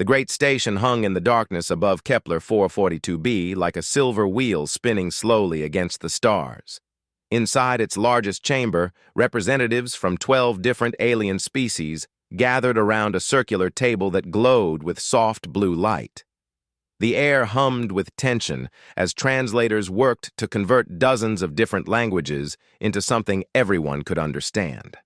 The great station hung in the darkness above Kepler 442b like a silver wheel spinning slowly against the stars. Inside its largest chamber, representatives from 12 different alien species gathered around a circular table that glowed with soft blue light. The air hummed with tension as translators worked to convert dozens of different languages into something everyone could understand.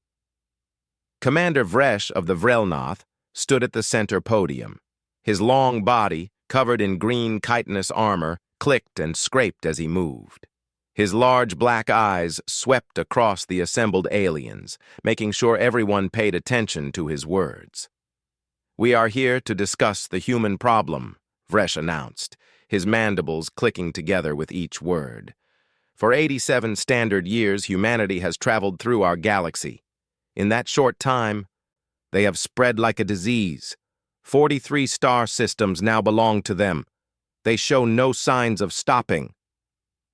Commander Vresh of the Vrelnoth stood at the center podium. His long body, covered in green chitinous armor, clicked and scraped as he moved. His large black eyes swept across the assembled aliens, making sure everyone paid attention to his words. "We are here to discuss the human problem," Vresh announced, his mandibles clicking together with each word. "For 87 standard years, humanity has traveled through our galaxy. In that short time, they have spread like a disease. 43 star systems now belong to them. They show no signs of stopping."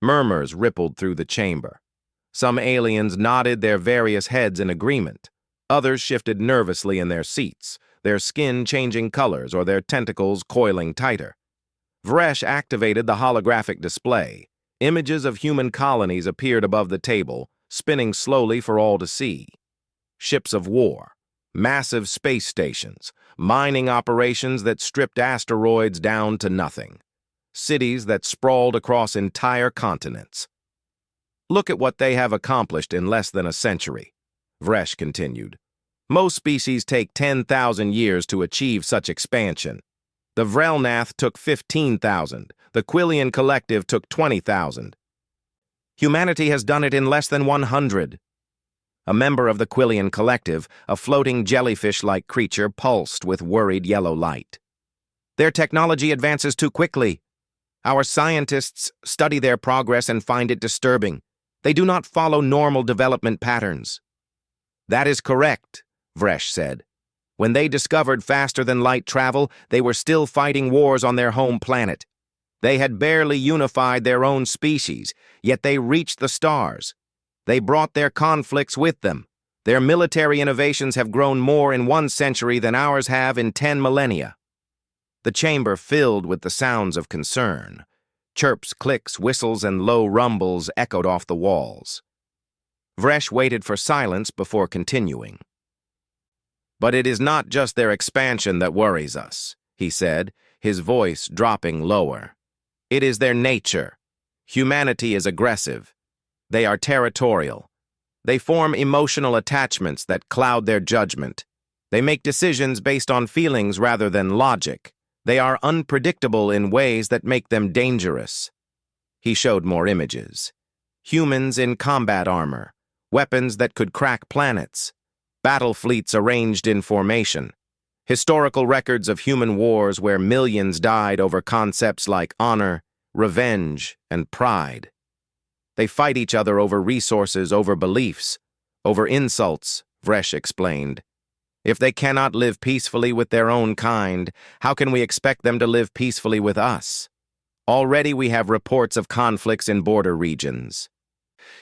Murmurs rippled through the chamber. Some aliens nodded their various heads in agreement. Others shifted nervously in their seats, their skin changing colors or their tentacles coiling tighter. Vresh activated the holographic display. Images of human colonies appeared above the table, spinning slowly for all to see. Ships of war, massive space stations, mining operations that stripped asteroids down to nothing. Cities that sprawled across entire continents. "Look at what they have accomplished in less than a century," Vresh continued. "Most species take 10,000 years to achieve such expansion. The Vrelnath took 15,000. The Quillian Collective took 20,000. Humanity has done it in less than 100. A member of the Quillian Collective, a floating jellyfish-like creature, pulsed with worried yellow light. "Their technology advances too quickly. Our scientists study their progress and find it disturbing. They do not follow normal development patterns." "That is correct," Vresh said. "When they discovered faster-than-light travel, they were still fighting wars on their home planet. They had barely unified their own species, yet they reached the stars. They brought their conflicts with them. Their military innovations have grown more in 1 century than ours have in 10 millennia. The chamber filled with the sounds of concern. Chirps, clicks, whistles, and low rumbles echoed off the walls. Vresh waited for silence before continuing. "But it is not just their expansion that worries us," he said, his voice dropping lower. "It is their nature. Humanity is aggressive. They are territorial. They form emotional attachments that cloud their judgment. They make decisions based on feelings rather than logic. They are unpredictable in ways that make them dangerous." He showed more images. Humans in combat armor, weapons that could crack planets, battle fleets arranged in formation, historical records of human wars where millions died over concepts like honor, revenge, and pride. They fight each other over resources, over beliefs, over insults, Vresh explained. If they cannot live peacefully with their own kind, how can we expect them to live peacefully with us? Already we have reports of conflicts in border regions.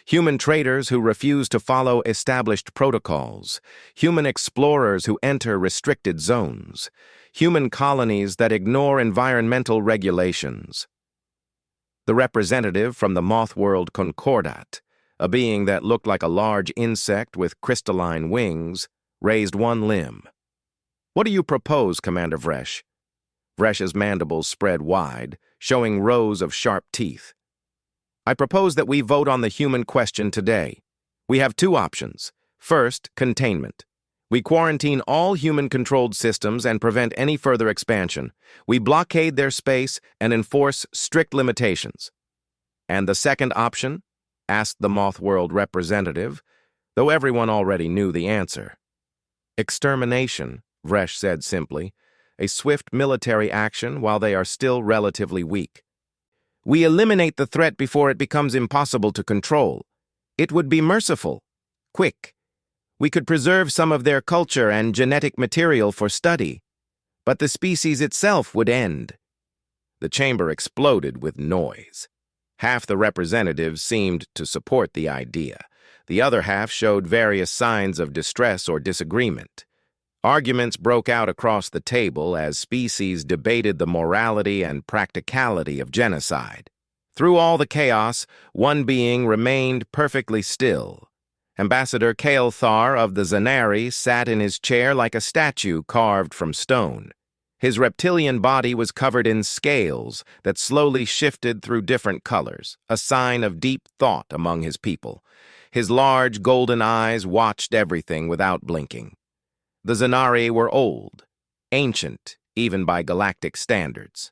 Human traders who refuse to follow established protocols, human explorers who enter restricted zones, human colonies that ignore environmental regulations. The representative from the moth world Concordat, a being that looked like a large insect with crystalline wings, raised one limb. "What do you propose, Commander Vresh?" Vresh's mandibles spread wide, showing rows of sharp teeth. "I propose that we vote on the human question today. We have 2 options. First, containment. We quarantine all human-controlled systems and prevent any further expansion. We blockade their space and enforce strict limitations." "And the second option?" asked the Moth World representative, though everyone already knew the answer. "Extermination," Vresh said simply, "a swift military action while they are still relatively weak. We eliminate the threat before it becomes impossible to control. It would be merciful, quick. We could preserve some of their culture and genetic material for study, but the species itself would end." The chamber exploded with noise. Half the representatives seemed to support the idea. The other half showed various signs of distress or disagreement. Arguments broke out across the table as species debated the morality and practicality of genocide. Through all the chaos, one being remained perfectly still. Ambassador Kael'thar of the Zanari sat in his chair like a statue carved from stone. His reptilian body was covered in scales that slowly shifted through different colors, a sign of deep thought among his people. His large golden eyes watched everything without blinking. The Zanari were old, ancient, even by galactic standards.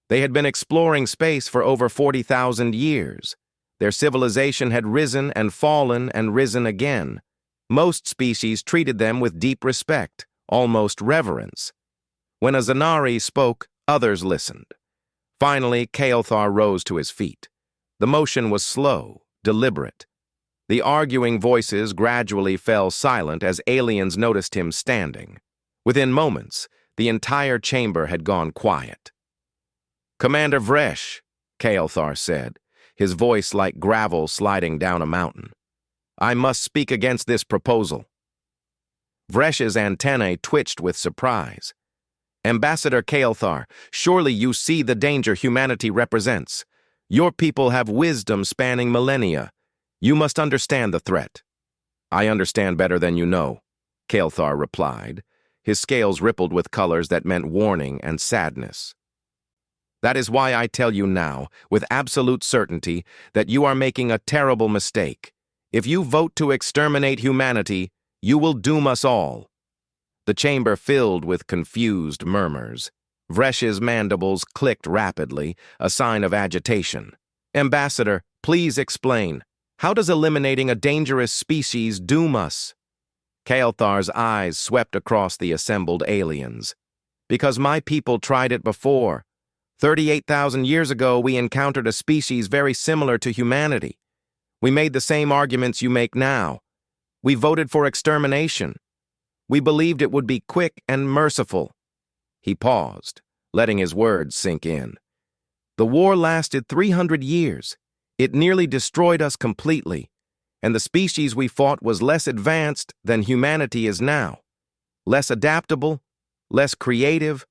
They had been exploring space for over 40,000 years. Their civilization had risen and fallen and risen again. Most species treated them with deep respect, almost reverence. When a Zanari spoke, others listened. Finally, Kael'thar rose to his feet. The motion was slow, deliberate. The arguing voices gradually fell silent as aliens noticed him standing. Within moments, the entire chamber had gone quiet. "Commander Vresh," Kael'thar said, his voice like gravel sliding down a mountain. "I must speak against this proposal." Vresh's antennae twitched with surprise. "Ambassador Kael'thar, surely you see the danger humanity represents. Your people have wisdom spanning millennia. You must understand the threat." "I understand better than you know," Kael'thar replied. His scales rippled with colors that meant warning and sadness. "That is why I tell you now, with absolute certainty, that you are making a terrible mistake. If you vote to exterminate humanity, you will doom us all." The chamber filled with confused murmurs. Vresh's mandibles clicked rapidly, a sign of agitation. "Ambassador, please explain. How does eliminating a dangerous species doom us?" Kael'thar's eyes swept across the assembled aliens. "Because my people tried it before. 38,000 years ago, we encountered a species very similar to humanity. We made the same arguments you make now. We voted for extermination. We believed it would be quick and merciful." He paused, letting his words sink in. "The war lasted 300 years. It nearly destroyed us completely, and the species we fought was less advanced than humanity is now. Less adaptable, less creative,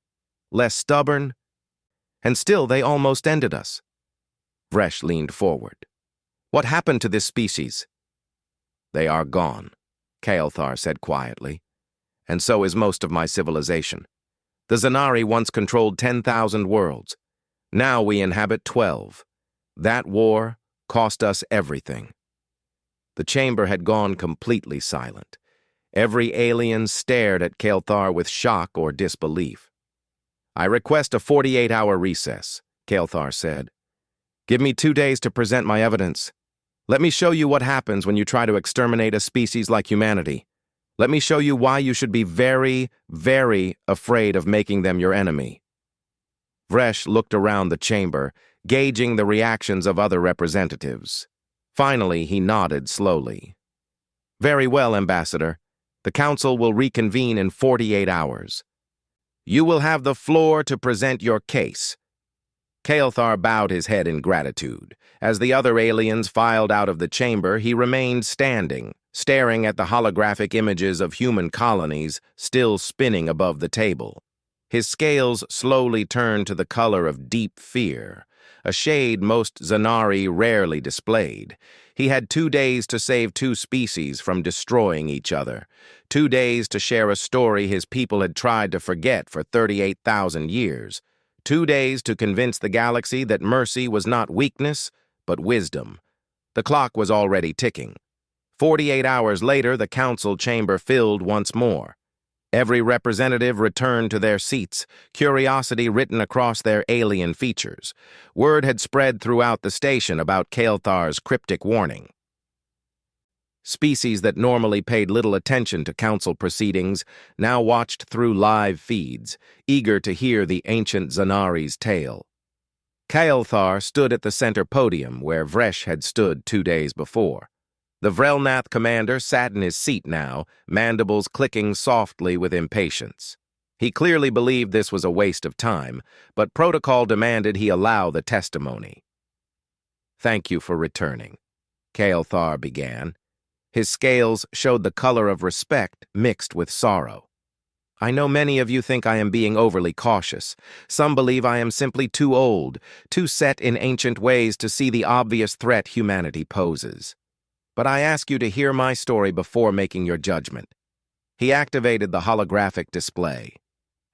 less stubborn, and still they almost ended us." Vresh leaned forward. "What happened to this species?" "They are gone," Kael'thar said quietly. "And so is most of my civilization. The Zanari once controlled 10,000 worlds. Now we inhabit 12. That war cost us everything." The chamber had gone completely silent. Every alien stared at Kael'thar with shock or disbelief. "I request a 48-hour recess," Kael'thar said. "Give me 2 days to present my evidence. Let me show you what happens when you try to exterminate a species like humanity. Let me show you why you should be very, very afraid of making them your enemy." Vresh looked around the chamber, gauging the reactions of other representatives. Finally, he nodded slowly. "Very well, Ambassador. The Council will reconvene in 48 hours. You will have the floor to present your case." Kael'thar bowed his head in gratitude. As the other aliens filed out of the chamber, he remained standing, staring at the holographic images of human colonies still spinning above the table. His scales slowly turned to the color of deep fear, a shade most Zanari rarely displayed. He had 2 days to save 2 species from destroying each other, 2 days to share a story his people had tried to forget for 38,000 years, 2 days to convince the galaxy that mercy was not weakness, but wisdom. The clock was already ticking. 48 hours later, the council chamber filled once more. Every representative returned to their seats, curiosity written across their alien features. Word had spread throughout the station about Kael'thar's cryptic warning. Species that normally paid little attention to council proceedings now watched through live feeds, eager to hear the ancient Zanari's tale. Kael'thar stood at the center podium where Vresh had stood 2 days before. The Vrelnath commander sat in his seat now, mandibles clicking softly with impatience. He clearly believed this was a waste of time, but protocol demanded he allow the testimony. "Thank you for returning," Kael'thar began. His scales showed the color of respect mixed with sorrow. I know many of you think I am being overly cautious. Some believe I am simply too old, too set in ancient ways to see the obvious threat humanity poses. But I ask you to hear my story before making your judgment. He activated the holographic display.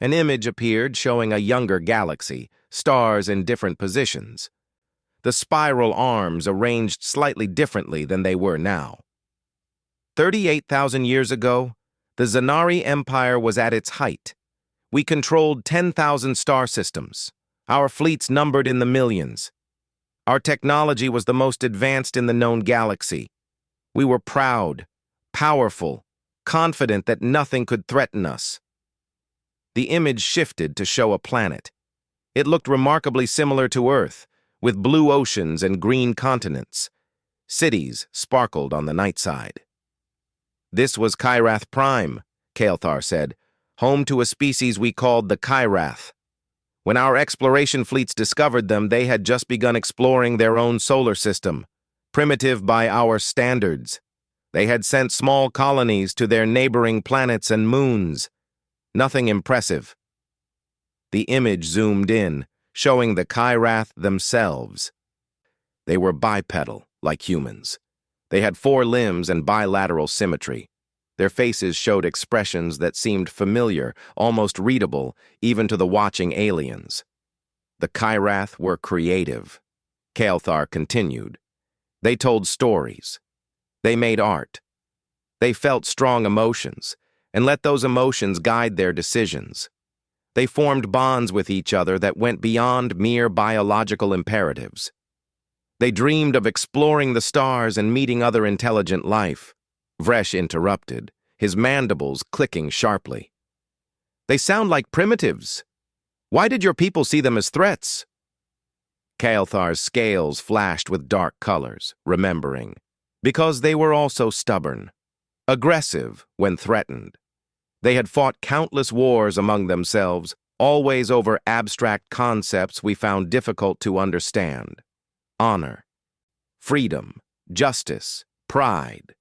An image appeared showing a younger galaxy, stars in different positions. The spiral arms arranged slightly differently than they were now. 38,000 years ago, the Zanari Empire was at its height. We controlled 10,000 star systems. Our fleets numbered in the millions. Our technology was the most advanced in the known galaxy. We were proud, powerful, confident that nothing could threaten us. The image shifted to show a planet. It looked remarkably similar to Earth, with blue oceans and green continents. Cities sparkled on the night side. This was Kyrath Prime, Kael'thar said, home to a species we called the Kyrath. When our exploration fleets discovered them, they had just begun exploring their own solar system, primitive by our standards. They had sent small colonies to their neighboring planets and moons. Nothing impressive. The image zoomed in, showing the Kyrath themselves. They were bipedal, like humans. They had 4 limbs and bilateral symmetry. Their faces showed expressions that seemed familiar, almost readable, even to the watching aliens. The Kyrath were creative. Kael'thar continued. They told stories. They made art. They felt strong emotions, and let those emotions guide their decisions. They formed bonds with each other that went beyond mere biological imperatives. They dreamed of exploring the stars and meeting other intelligent life. Vresh interrupted, his mandibles clicking sharply. They sound like primitives. Why did your people see them as threats? Kael'thar's scales flashed with dark colors, remembering. Because they were also stubborn, aggressive when threatened. They had fought countless wars among themselves, always over abstract concepts we found difficult to understand. Honor, freedom, justice, pride.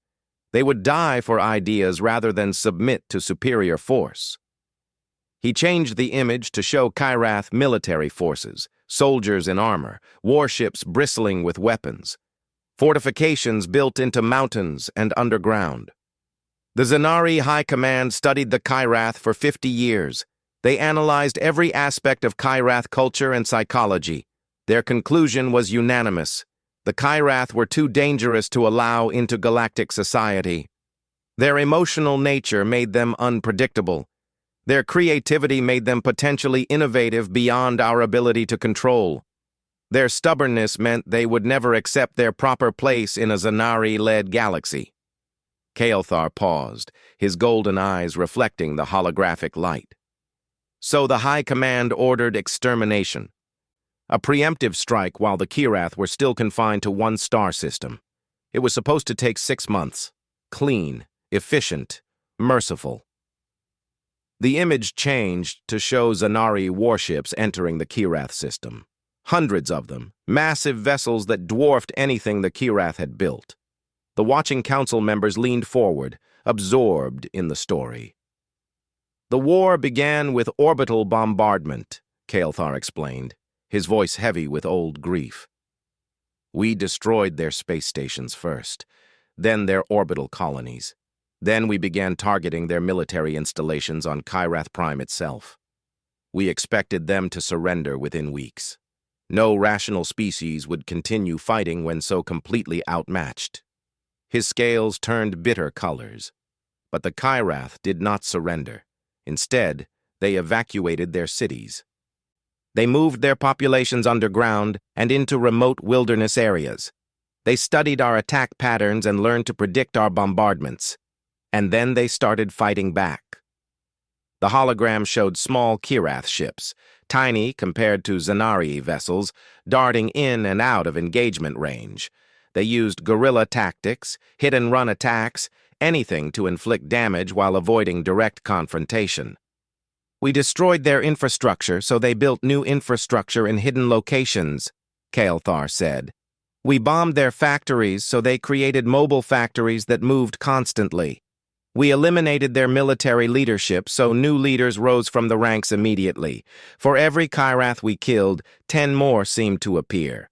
They would die for ideas rather than submit to superior force. He changed the image to show Kyrath military forces, soldiers in armor, warships bristling with weapons, fortifications built into mountains and underground. The Zanari High Command studied the Kyrath for 50 years. They analyzed every aspect of Kyrath culture and psychology. Their conclusion was unanimous. The Kyrath were too dangerous to allow into galactic society. Their emotional nature made them unpredictable. Their creativity made them potentially innovative beyond our ability to control. Their stubbornness meant they would never accept their proper place in a Zanari-led galaxy. Kael'thar paused, his golden eyes reflecting the holographic light. So the High Command ordered extermination. A preemptive strike while the Kyrath were still confined to one star system. It was supposed to take 6 months. Clean, efficient, merciful. The image changed to show Zanari warships entering the Kyrath system. Hundreds of them, massive vessels that dwarfed anything the Kyrath had built. The watching council members leaned forward, absorbed in the story. The war began with orbital bombardment, Kael'thar explained, his voice heavy with old grief. We destroyed their space stations first, then their orbital colonies. Then we began targeting their military installations on Kyrath Prime itself. We expected them to surrender within weeks. No rational species would continue fighting when so completely outmatched. His scales turned bitter colors. But the Kyrath did not surrender. Instead, they evacuated their cities. They moved their populations underground and into remote wilderness areas. They studied our attack patterns and learned to predict our bombardments. And then they started fighting back. The hologram showed small Kyrath ships, tiny compared to Zanari vessels, darting in and out of engagement range. They used guerrilla tactics, hit-and-run attacks, anything to inflict damage while avoiding direct confrontation. We destroyed their infrastructure, so they built new infrastructure in hidden locations, Kael'thar said. We bombed their factories, so they created mobile factories that moved constantly. We eliminated their military leadership, so new leaders rose from the ranks immediately. For every Kyrath we killed, 10 more seemed to appear.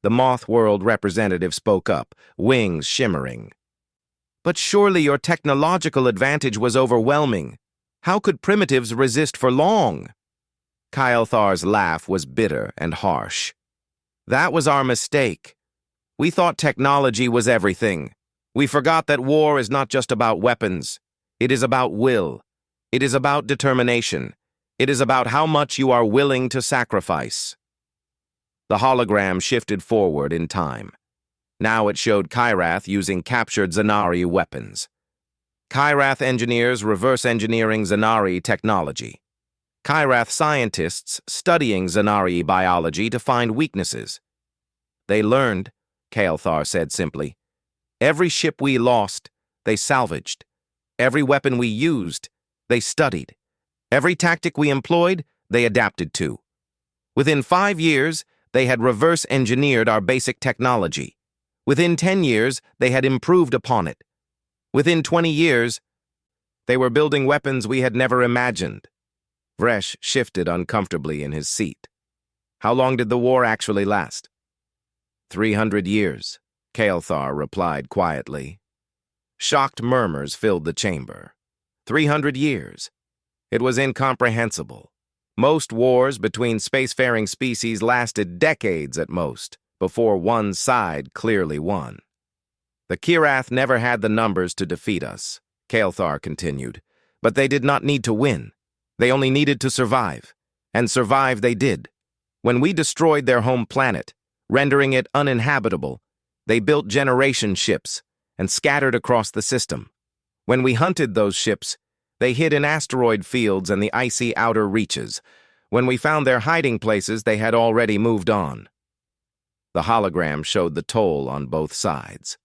The Moth World representative spoke up, wings shimmering. But surely your technological advantage was overwhelming. How could primitives resist for long? Kyothar's laugh was bitter and harsh. That was our mistake. We thought technology was everything. We forgot that war is not just about weapons. It is about will. It is about determination. It is about how much you are willing to sacrifice. The hologram shifted forward in time. Now it showed Kyrath using captured Zanari weapons. Kyrath engineers reverse engineering Zanari technology. Kyrath scientists studying Zanari biology to find weaknesses. They learned, Kael'thar said simply. Every ship we lost, they salvaged. Every weapon we used, they studied. Every tactic we employed, they adapted to. Within 5 years, they had reverse-engineered our basic technology. Within 10 years, they had improved upon it. Within 20 years, they were building weapons we had never imagined. Vresh shifted uncomfortably in his seat. How long did the war actually last? 300 years. Kael'thar replied quietly. Shocked murmurs filled the chamber. 300 years. It was incomprehensible. Most wars between spacefaring species lasted decades at most, before one side clearly won. The Kirath never had the numbers to defeat us, Kael'thar continued, but they did not need to win. They only needed to survive, and survive they did. When we destroyed their home planet, rendering it uninhabitable, they built generation ships and scattered across the system. When we hunted those ships, they hid in asteroid fields and the icy outer reaches. When we found their hiding places, they had already moved on. The hologram showed the toll on both sides.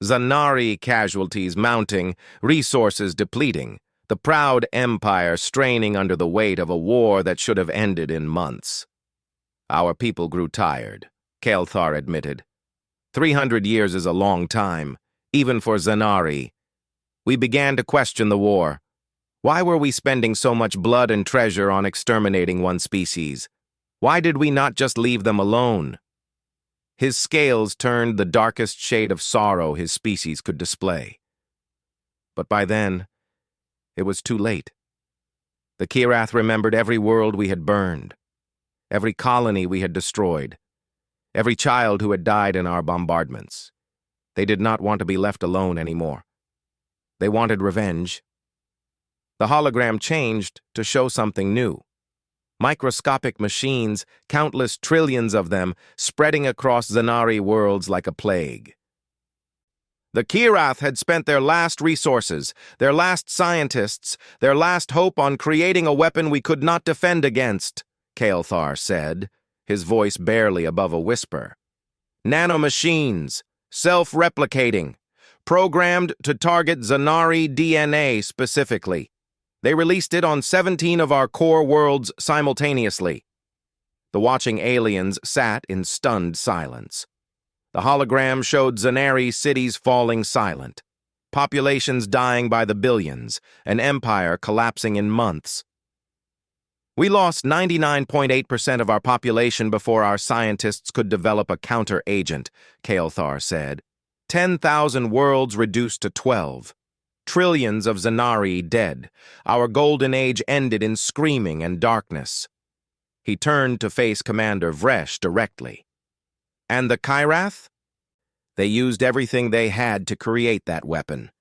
Zanari casualties mounting, resources depleting, the proud empire straining under the weight of a war that should have ended in months. Our people grew tired, Kael'thar admitted. 300 years is a long time, even for Zanari. We began to question the war. Why were we spending so much blood and treasure on exterminating one species? Why did we not just leave them alone? His scales turned the darkest shade of sorrow his species could display. But by then, it was too late. The Kirath remembered every world we had burned, every colony we had destroyed, every child who had died in our bombardments. They did not want to be left alone anymore. They wanted revenge. The hologram changed to show something new. Microscopic machines, countless trillions of them, spreading across Zanari worlds like a plague. The Kirath had spent their last resources, their last scientists, their last hope on creating a weapon we could not defend against, Kael'thar said, his voice barely above a whisper. Nanomachines, self-replicating, programmed to target Zanari DNA specifically. They released it on 17 of our core worlds simultaneously. The watching aliens sat in stunned silence. The hologram showed Zanari cities falling silent, populations dying by the billions, an empire collapsing in months. We lost 99.8% of our population before our scientists could develop a counter-agent, Kael'thar said. 10,000 worlds reduced to 12. Trillions of Zanari dead. Our golden age ended in screaming and darkness. He turned to face Commander Vresh directly. And the Kyrath? They used everything they had to create that weapon.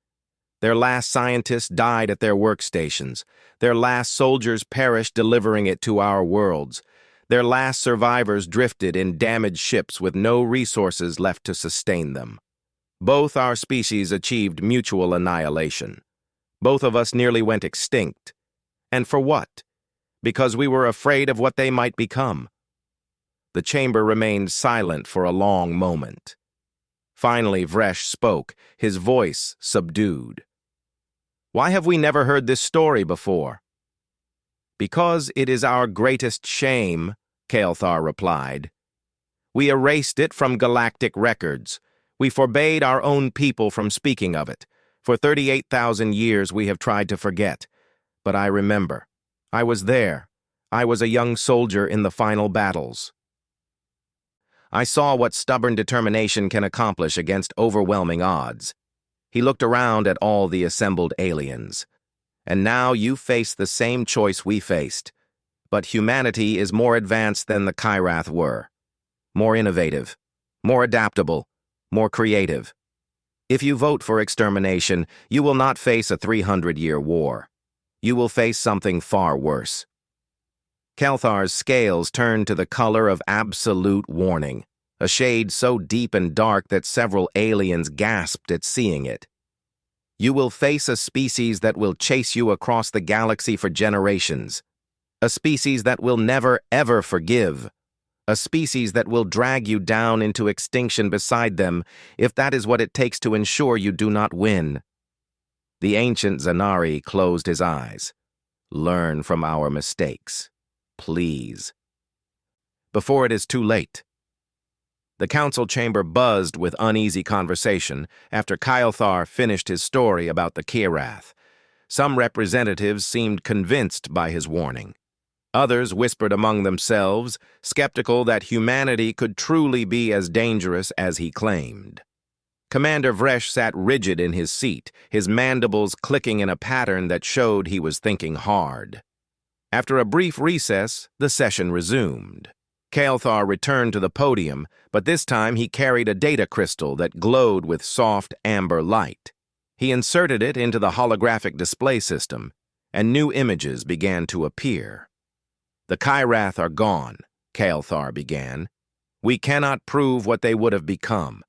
Their last scientists died at their workstations. Their last soldiers perished delivering it to our worlds. Their last survivors drifted in damaged ships with no resources left to sustain them. Both our species achieved mutual annihilation. Both of us nearly went extinct. And for what? Because we were afraid of what they might become. The chamber remained silent for a long moment. Finally, Vresh spoke, his voice subdued. Why have we never heard this story before? Because it is our greatest shame, Kael'thar replied. We erased it from galactic records. We forbade our own people from speaking of it. For 38,000 years we have tried to forget. But I remember. I was there. I was a young soldier in the final battles. I saw what stubborn determination can accomplish against overwhelming odds. He looked around at all the assembled aliens. And now you face the same choice we faced. But humanity is more advanced than the Kyrath were. More innovative, more adaptable, more creative. If you vote for extermination, you will not face a 300-year war. You will face something far worse. Kelthar's scales turned to the color of absolute warning, a shade so deep and dark that several aliens gasped at seeing it. You will face a species that will chase you across the galaxy for generations. A species that will never, ever forgive. A species that will drag you down into extinction beside them if that is what it takes to ensure you do not win. The ancient Zanari closed his eyes. Learn from our mistakes. Please. Before it is too late. The council chamber buzzed with uneasy conversation after Kelthar finished his story about the Kyrath. Some representatives seemed convinced by his warning. Others whispered among themselves, skeptical that humanity could truly be as dangerous as he claimed. Commander Vresh sat rigid in his seat, his mandibles clicking in a pattern that showed he was thinking hard. After a brief recess, the session resumed. Kelthar returned to the podium, but this time he carried a data crystal that glowed with soft amber light. He inserted it into the holographic display system, and new images began to appear. The Kyrath are gone, Kelthar began. We cannot prove what they would have become.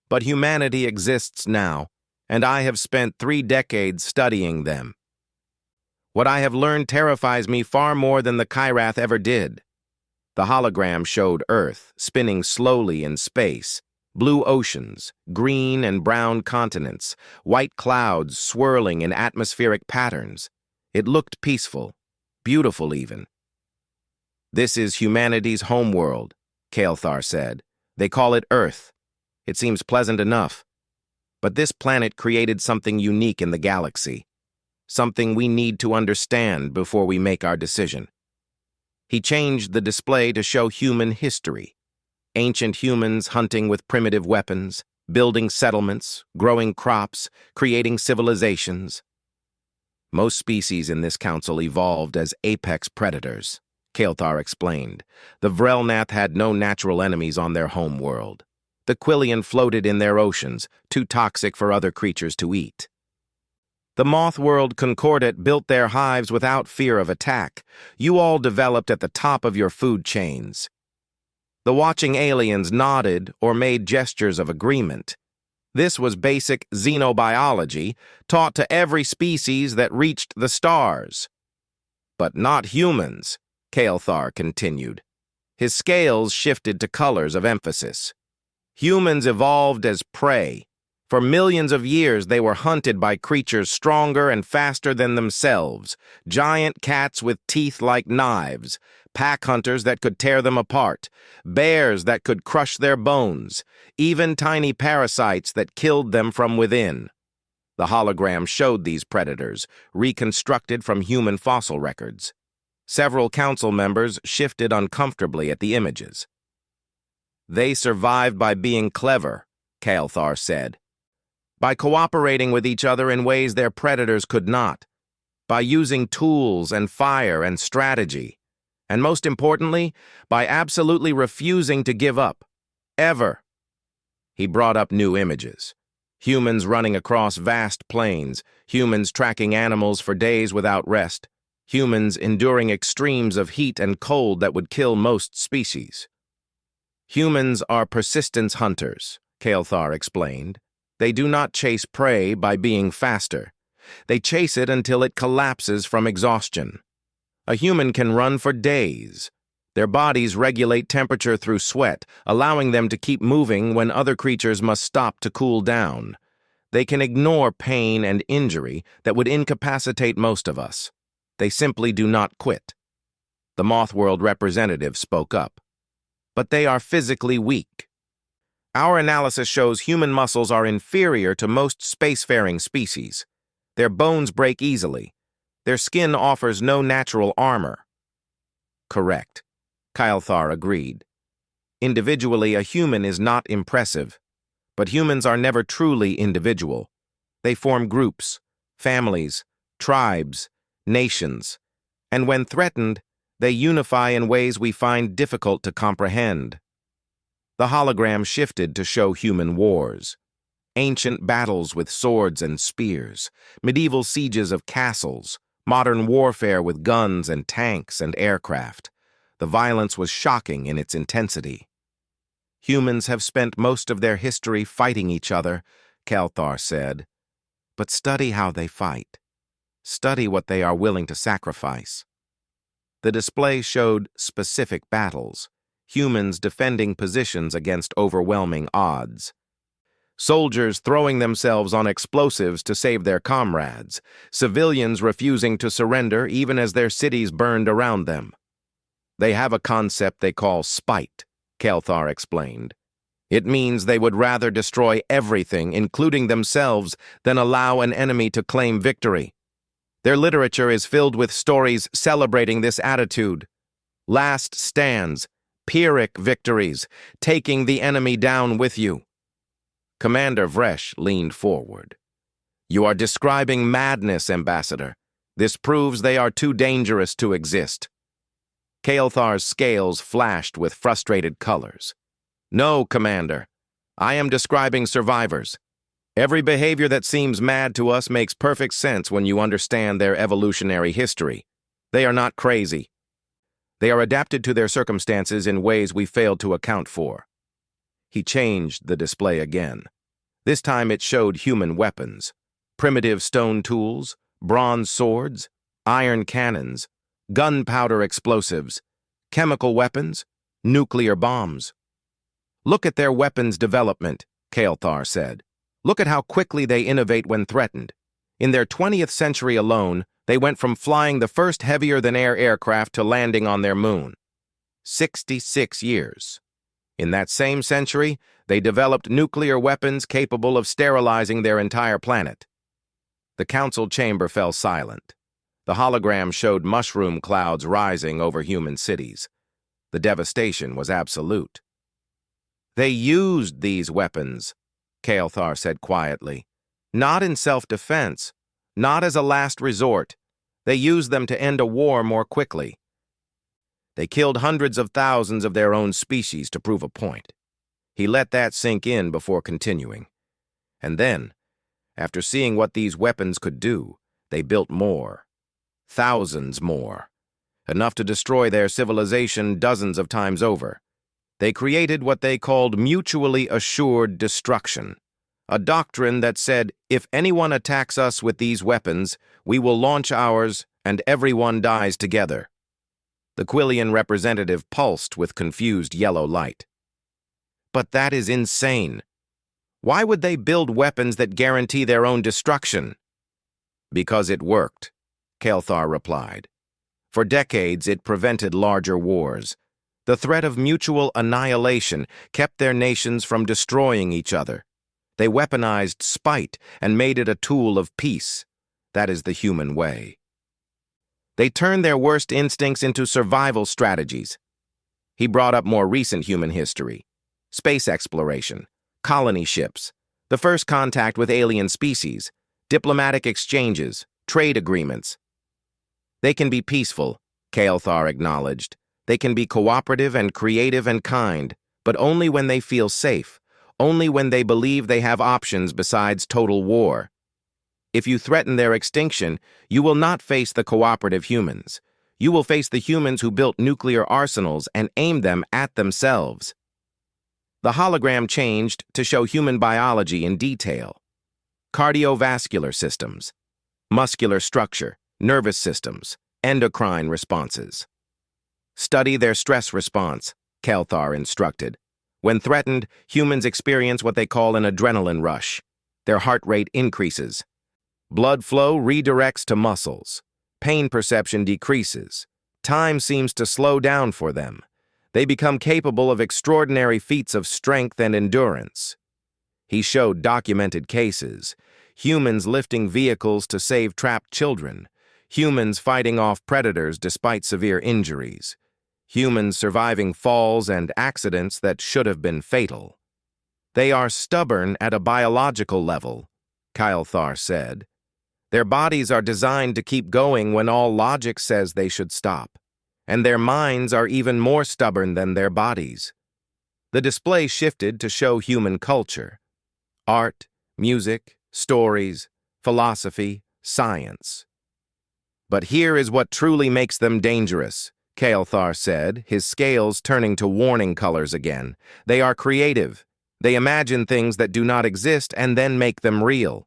But humanity exists now, and I have spent 3 decades studying them. What I have learned terrifies me far more than the Kyrath ever did. The hologram showed Earth, spinning slowly in space, blue oceans, green and brown continents, white clouds swirling in atmospheric patterns. It looked peaceful, beautiful even. This is humanity's homeworld, Kelthar said. They call it Earth. It seems pleasant enough. But this planet created something unique in the galaxy, something we need to understand before we make our decision. He changed the display to show human history. Ancient humans hunting with primitive weapons, building settlements, growing crops, creating civilizations. Most species in this council evolved as apex predators, Kelthar explained. The Vrelnath had no natural enemies on their home world. The Quillian floated in their oceans, too toxic for other creatures to eat. The moth world Concordat built their hives without fear of attack. You all developed at the top of your food chains. The watching aliens nodded or made gestures of agreement. This was basic xenobiology, taught to every species that reached the stars. But not humans, Kelthar continued. His scales shifted to colors of emphasis. Humans evolved as prey. For millions of years, they were hunted by creatures stronger and faster than themselves, giant cats with teeth like knives, pack hunters that could tear them apart, bears that could crush their bones, even tiny parasites that killed them from within. The hologram showed these predators, reconstructed from human fossil records. Several council members shifted uncomfortably at the images. They survived by being clever, Kelthar said. By cooperating with each other in ways their predators could not. By using tools and fire and strategy. And most importantly, by absolutely refusing to give up. Ever. He brought up new images. Humans running across vast plains, humans tracking animals for days without rest, humans enduring extremes of heat and cold that would kill most species. Humans are persistence hunters, Kelthar explained. They do not chase prey by being faster. They chase it until it collapses from exhaustion. A human can run for days. Their bodies regulate temperature through sweat, allowing them to keep moving when other creatures must stop to cool down. They can ignore pain and injury that would incapacitate most of us. They simply do not quit. The Mothworld representative spoke up. but they are physically weak. Our analysis shows human muscles are inferior to most spacefaring species. Their bones break easily. Their skin offers no natural armor. Correct. Kyle agreed. Individually, a human is not impressive, but humans are never truly individual. They form groups, families, tribes, nations, and when threatened, they unify in ways we find difficult to comprehend. The hologram shifted to show human wars. Ancient battles with swords and spears, medieval sieges of castles, modern warfare with guns and tanks and aircraft. The violence was shocking in its intensity. Humans have spent most of their history fighting each other, Kelthar said. But study how they fight. Study what they are willing to sacrifice. The display showed specific battles, humans defending positions against overwhelming odds. Soldiers throwing themselves on explosives to save their comrades, civilians refusing to surrender even as their cities burned around them. They have a concept they call spite, Kelthar explained. It means they would rather destroy everything, including themselves, than allow an enemy to claim victory. Their literature is filled with stories celebrating this attitude. Last stands, Pyrrhic victories, taking the enemy down with you. Commander Vresh leaned forward. You are describing madness, Ambassador. This proves they are too dangerous to exist. Kelthar's scales flashed with frustrated colors. No, Commander. I am describing survivors. Every behavior that seems mad to us makes perfect sense when you understand their evolutionary history. They are not crazy. They are adapted to their circumstances in ways we failed to account for. He changed the display again. This time it showed human weapons, primitive stone tools, bronze swords, iron cannons, gunpowder explosives, chemical weapons, nuclear bombs. Look at their weapons development, Kelthar said. Look at how quickly they innovate when threatened. In their 20th century alone, they went from flying the first heavier-than-air aircraft to landing on their moon. 66 years. In that same century, they developed nuclear weapons capable of sterilizing their entire planet. The council chamber fell silent. The hologram showed mushroom clouds rising over human cities. The devastation was absolute. They used these weapons, Kelthar said quietly. Not in self-defense, not as a last resort. They used them to end a war more quickly. They killed hundreds of thousands of their own species to prove a point. He let that sink in before continuing. And then, after seeing what these weapons could do, they built more. Thousands more. Enough to destroy their civilization dozens of times over. They created what they called mutually assured destruction, a doctrine that said, if anyone attacks us with these weapons, we will launch ours and everyone dies together. The Quillian representative pulsed with confused yellow light. But that is insane. Why would they build weapons that guarantee their own destruction? Because it worked, Kelthar replied. For decades, it prevented larger wars. The threat of mutual annihilation kept their nations from destroying each other. They weaponized spite and made it a tool of peace. That is the human way. They turned their worst instincts into survival strategies. He brought up more recent human history. Space exploration, colony ships, the first contact with alien species, diplomatic exchanges, trade agreements. They can be peaceful, Kelthar acknowledged. They can be cooperative and creative and kind, but only when they feel safe, only when they believe they have options besides total war. If you threaten their extinction, you will not face the cooperative humans. You will face the humans who built nuclear arsenals and aimed them at themselves. The hologram changed to show human biology in detail. Cardiovascular systems, muscular structure, nervous systems, endocrine responses. Study their stress response, Kelthar instructed. When threatened, humans experience what they call an adrenaline rush. Their heart rate increases. Blood flow redirects to muscles. Pain perception decreases. Time seems to slow down for them. They become capable of extraordinary feats of strength and endurance. He showed documented cases, humans lifting vehicles to save trapped children, humans fighting off predators despite severe injuries, humans surviving falls and accidents that should have been fatal. They are stubborn at a biological level, Kyle said. Their bodies are designed to keep going when all logic says they should stop, and their minds are even more stubborn than their bodies. The display shifted to show human culture. Art, music, stories, philosophy, science. But here is what truly makes them dangerous, Kael'thar said, his scales turning to warning colors again. They are creative. They imagine things that do not exist and then make them real.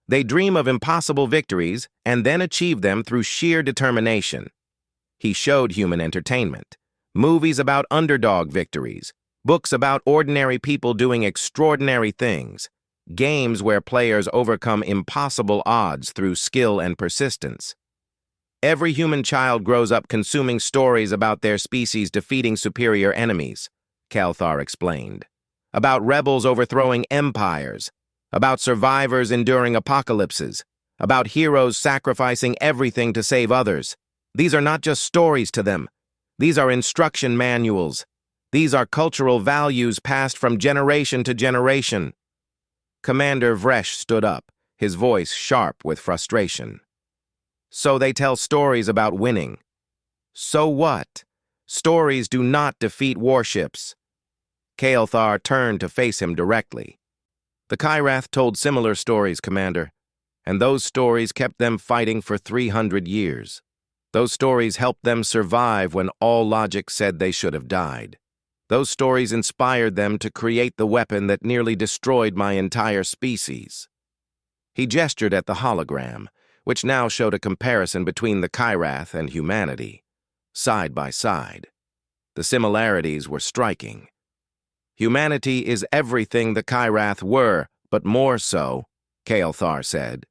They dream of impossible victories and then achieve them through sheer determination. He showed human entertainment, movies about underdog victories, books about ordinary people doing extraordinary things, games where players overcome impossible odds through skill and persistence. Every human child grows up consuming stories about their species defeating superior enemies, Kael'thar explained, about rebels overthrowing empires, about survivors enduring apocalypses, about heroes sacrificing everything to save others. These are not just stories to them. These are instruction manuals. These are cultural values passed from generation to generation. Commander Vresh stood up, his voice sharp with frustration. So they tell stories about winning. So what? Stories do not defeat warships. Kael'thar turned to face him directly. The Kyrath told similar stories, Commander, and those stories kept them fighting for 300 years. Those stories helped them survive when all logic said they should have died. Those stories inspired them to create the weapon that nearly destroyed my entire species. He gestured at the hologram, which now showed a comparison between the Kyrath and humanity, side by side. The similarities were striking. Humanity is everything the Kyrath were, but more so, Kael'thar said.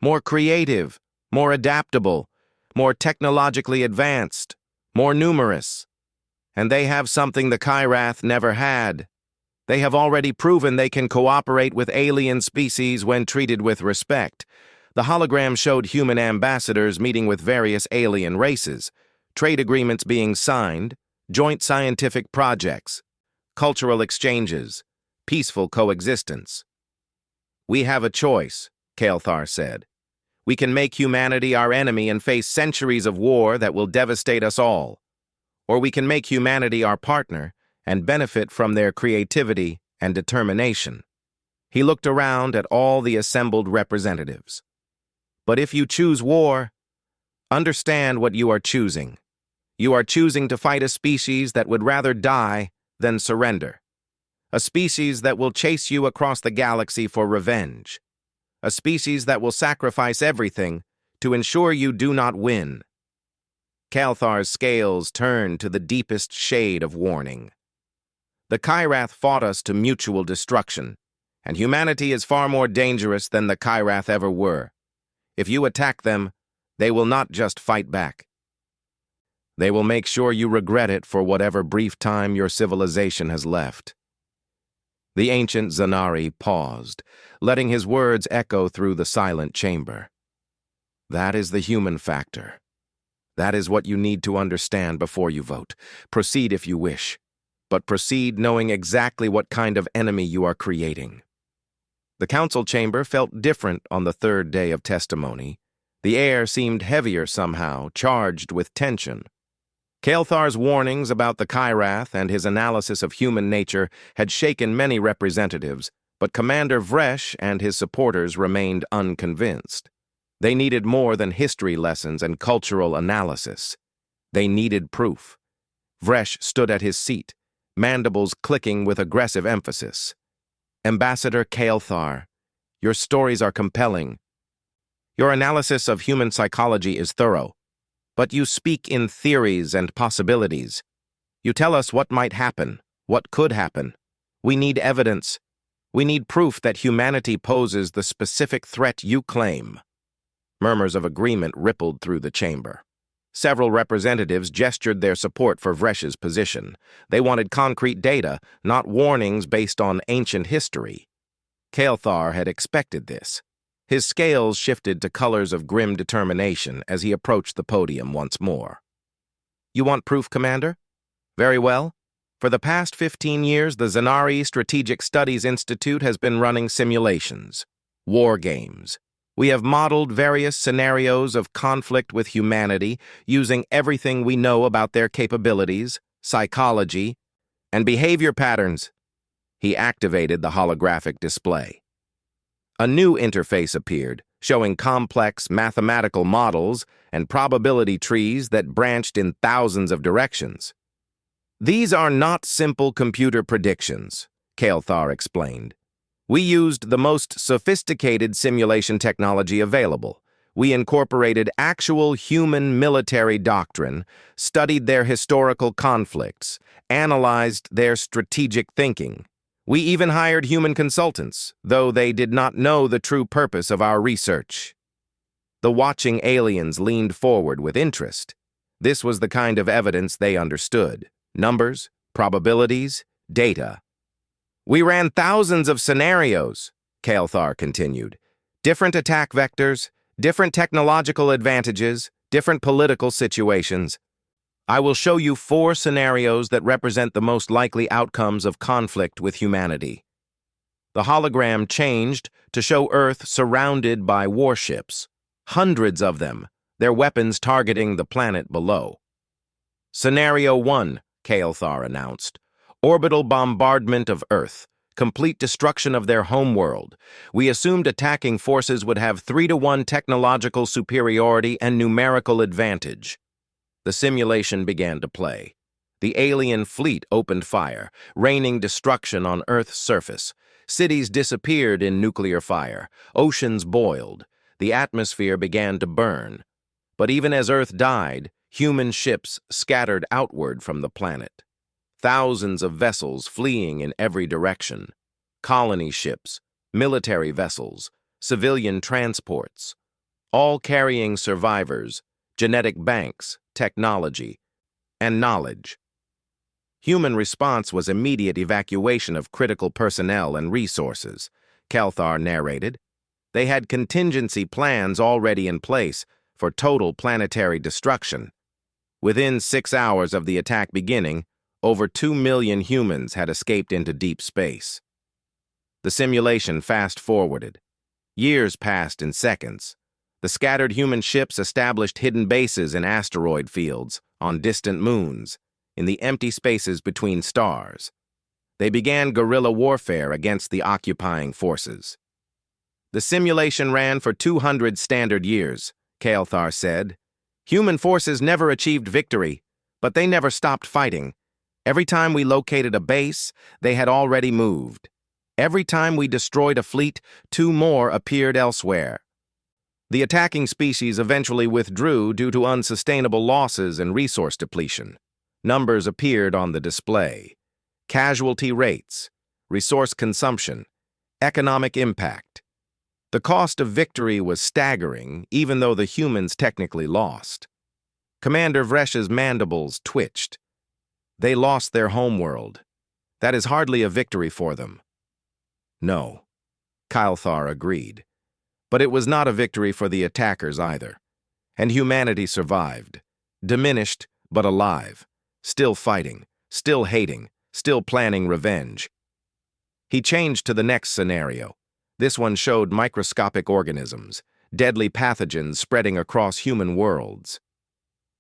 More creative, more adaptable, more technologically advanced, more numerous. And they have something the Kyrath never had. They have already proven they can cooperate with alien species when treated with respect. The hologram showed human ambassadors meeting with various alien races, trade agreements being signed, joint scientific projects, cultural exchanges, peaceful coexistence. We have a choice, Kael'thar said. We can make humanity our enemy and face centuries of war that will devastate us all. Or we can make humanity our partner and benefit from their creativity and determination. He looked around at all the assembled representatives. But if you choose war, understand what you are choosing. You are choosing to fight a species that would rather die than surrender. A species that will chase you across the galaxy for revenge. A species that will sacrifice everything to ensure you do not win. Kael'thar's scales turned to the deepest shade of warning. The Kyrath fought us to mutual destruction, and humanity is far more dangerous than the Kyrath ever were. If you attack them, they will not just fight back. They will make sure you regret it for whatever brief time your civilization has left. The ancient Zanari paused, letting his words echo through the silent chamber. That is the human factor. That is what you need to understand before you vote. Proceed if you wish, but proceed knowing exactly what kind of enemy you are creating. The council chamber felt different on the third day of testimony. The air seemed heavier somehow, charged with tension. Kael'thar's warnings about the Kyrath and his analysis of human nature had shaken many representatives, but Commander Vresh and his supporters remained unconvinced. They needed more than history lessons and cultural analysis. They needed proof. Vresh stood at his seat, mandibles clicking with aggressive emphasis. Ambassador Kael'thar, your stories are compelling. Your analysis of human psychology is thorough, but you speak in theories and possibilities. You tell us what might happen, what could happen. We need evidence. We need proof that humanity poses the specific threat you claim. Murmurs of agreement rippled through the chamber. Several representatives gestured their support for Vresh's position. They wanted concrete data, not warnings based on ancient history. Kael'thar had expected this. His scales shifted to colors of grim determination as he approached the podium once more. "You want proof, Commander? Very well. For the past 15 years, the Zanari Strategic Studies Institute has been running simulations, war games. We have modeled various scenarios of conflict with humanity using everything we know about their capabilities, psychology, and behavior patterns." He activated the holographic display. A new interface appeared, showing complex mathematical models and probability trees that branched in thousands of directions. "These are not simple computer predictions," Kael'thar explained. "We used the most sophisticated simulation technology available. We incorporated actual human military doctrine, studied their historical conflicts, analyzed their strategic thinking. We even hired human consultants, though they did not know the true purpose of our research." The watching aliens leaned forward with interest. This was the kind of evidence they understood. Numbers, probabilities, data. "We ran thousands of scenarios," Kael'thar continued. "Different attack vectors, different technological advantages, different political situations. I will show you 4 scenarios that represent the most likely outcomes of conflict with humanity." The hologram changed to show Earth surrounded by warships, hundreds of them, their weapons targeting the planet below. "Scenario 1, Kael'thar announced. "Orbital bombardment of Earth, complete destruction of their homeworld. We assumed attacking forces would have 3-to-1 technological superiority and numerical advantage." The simulation began to play. The alien fleet opened fire, raining destruction on Earth's surface. Cities disappeared in nuclear fire. Oceans boiled. The atmosphere began to burn. But even as Earth died, human ships scattered outward from the planet. Thousands of vessels fleeing in every direction. Colony ships, military vessels, civilian transports, all carrying survivors, genetic banks, technology, and knowledge. Human response was immediate evacuation of critical personnel and resources, Kael'thar narrated. They had contingency plans already in place for total planetary destruction. Within 6 hours of the attack beginning, over 2 million humans had escaped into deep space. The simulation fast-forwarded. Years passed in seconds. The scattered human ships established hidden bases in asteroid fields, on distant moons, in the empty spaces between stars. They began guerrilla warfare against the occupying forces. "The simulation ran for 200 standard years," Kael'thar said. "Human forces never achieved victory, but they never stopped fighting. Every time we located a base, they had already moved. Every time we destroyed a fleet, 2 more appeared elsewhere. The attacking species eventually withdrew due to unsustainable losses and resource depletion. Numbers appeared on the display. Casualty rates, resource consumption, economic impact. The cost of victory was staggering, even though the humans technically lost. Commander Vresh's mandibles twitched. They lost their homeworld. That is hardly a victory for them." "No," Kael'thar agreed. "But it was not a victory for the attackers either. And humanity survived. Diminished, but alive. Still fighting, still hating, still planning revenge." He changed to the next scenario. This one showed microscopic organisms, deadly pathogens spreading across human worlds.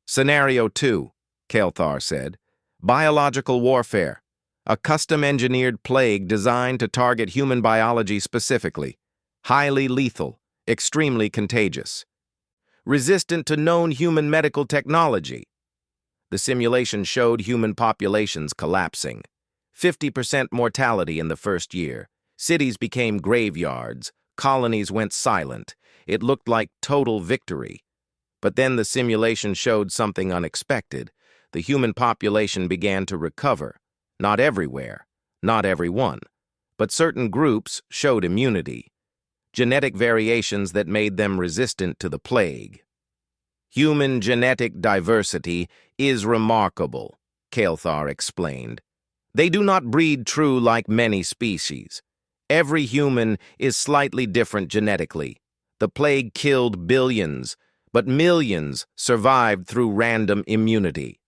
"Scenario 2, Kael'thar said. "Biological warfare. A custom-engineered plague designed to target human biology specifically. Highly lethal, extremely contagious. Resistant to known human medical technology." The simulation showed human populations collapsing. 50% mortality in the first year. Cities became graveyards. Colonies went silent. It looked like total victory. But then the simulation showed something unexpected. The human population began to recover. Not everywhere, not everyone, but certain groups showed immunity. Genetic variations that made them resistant to the plague. Human genetic diversity is remarkable, Kael'thar explained. They do not breed true like many species. Every human is slightly different genetically. The plague killed billions, but millions survived through random immunity.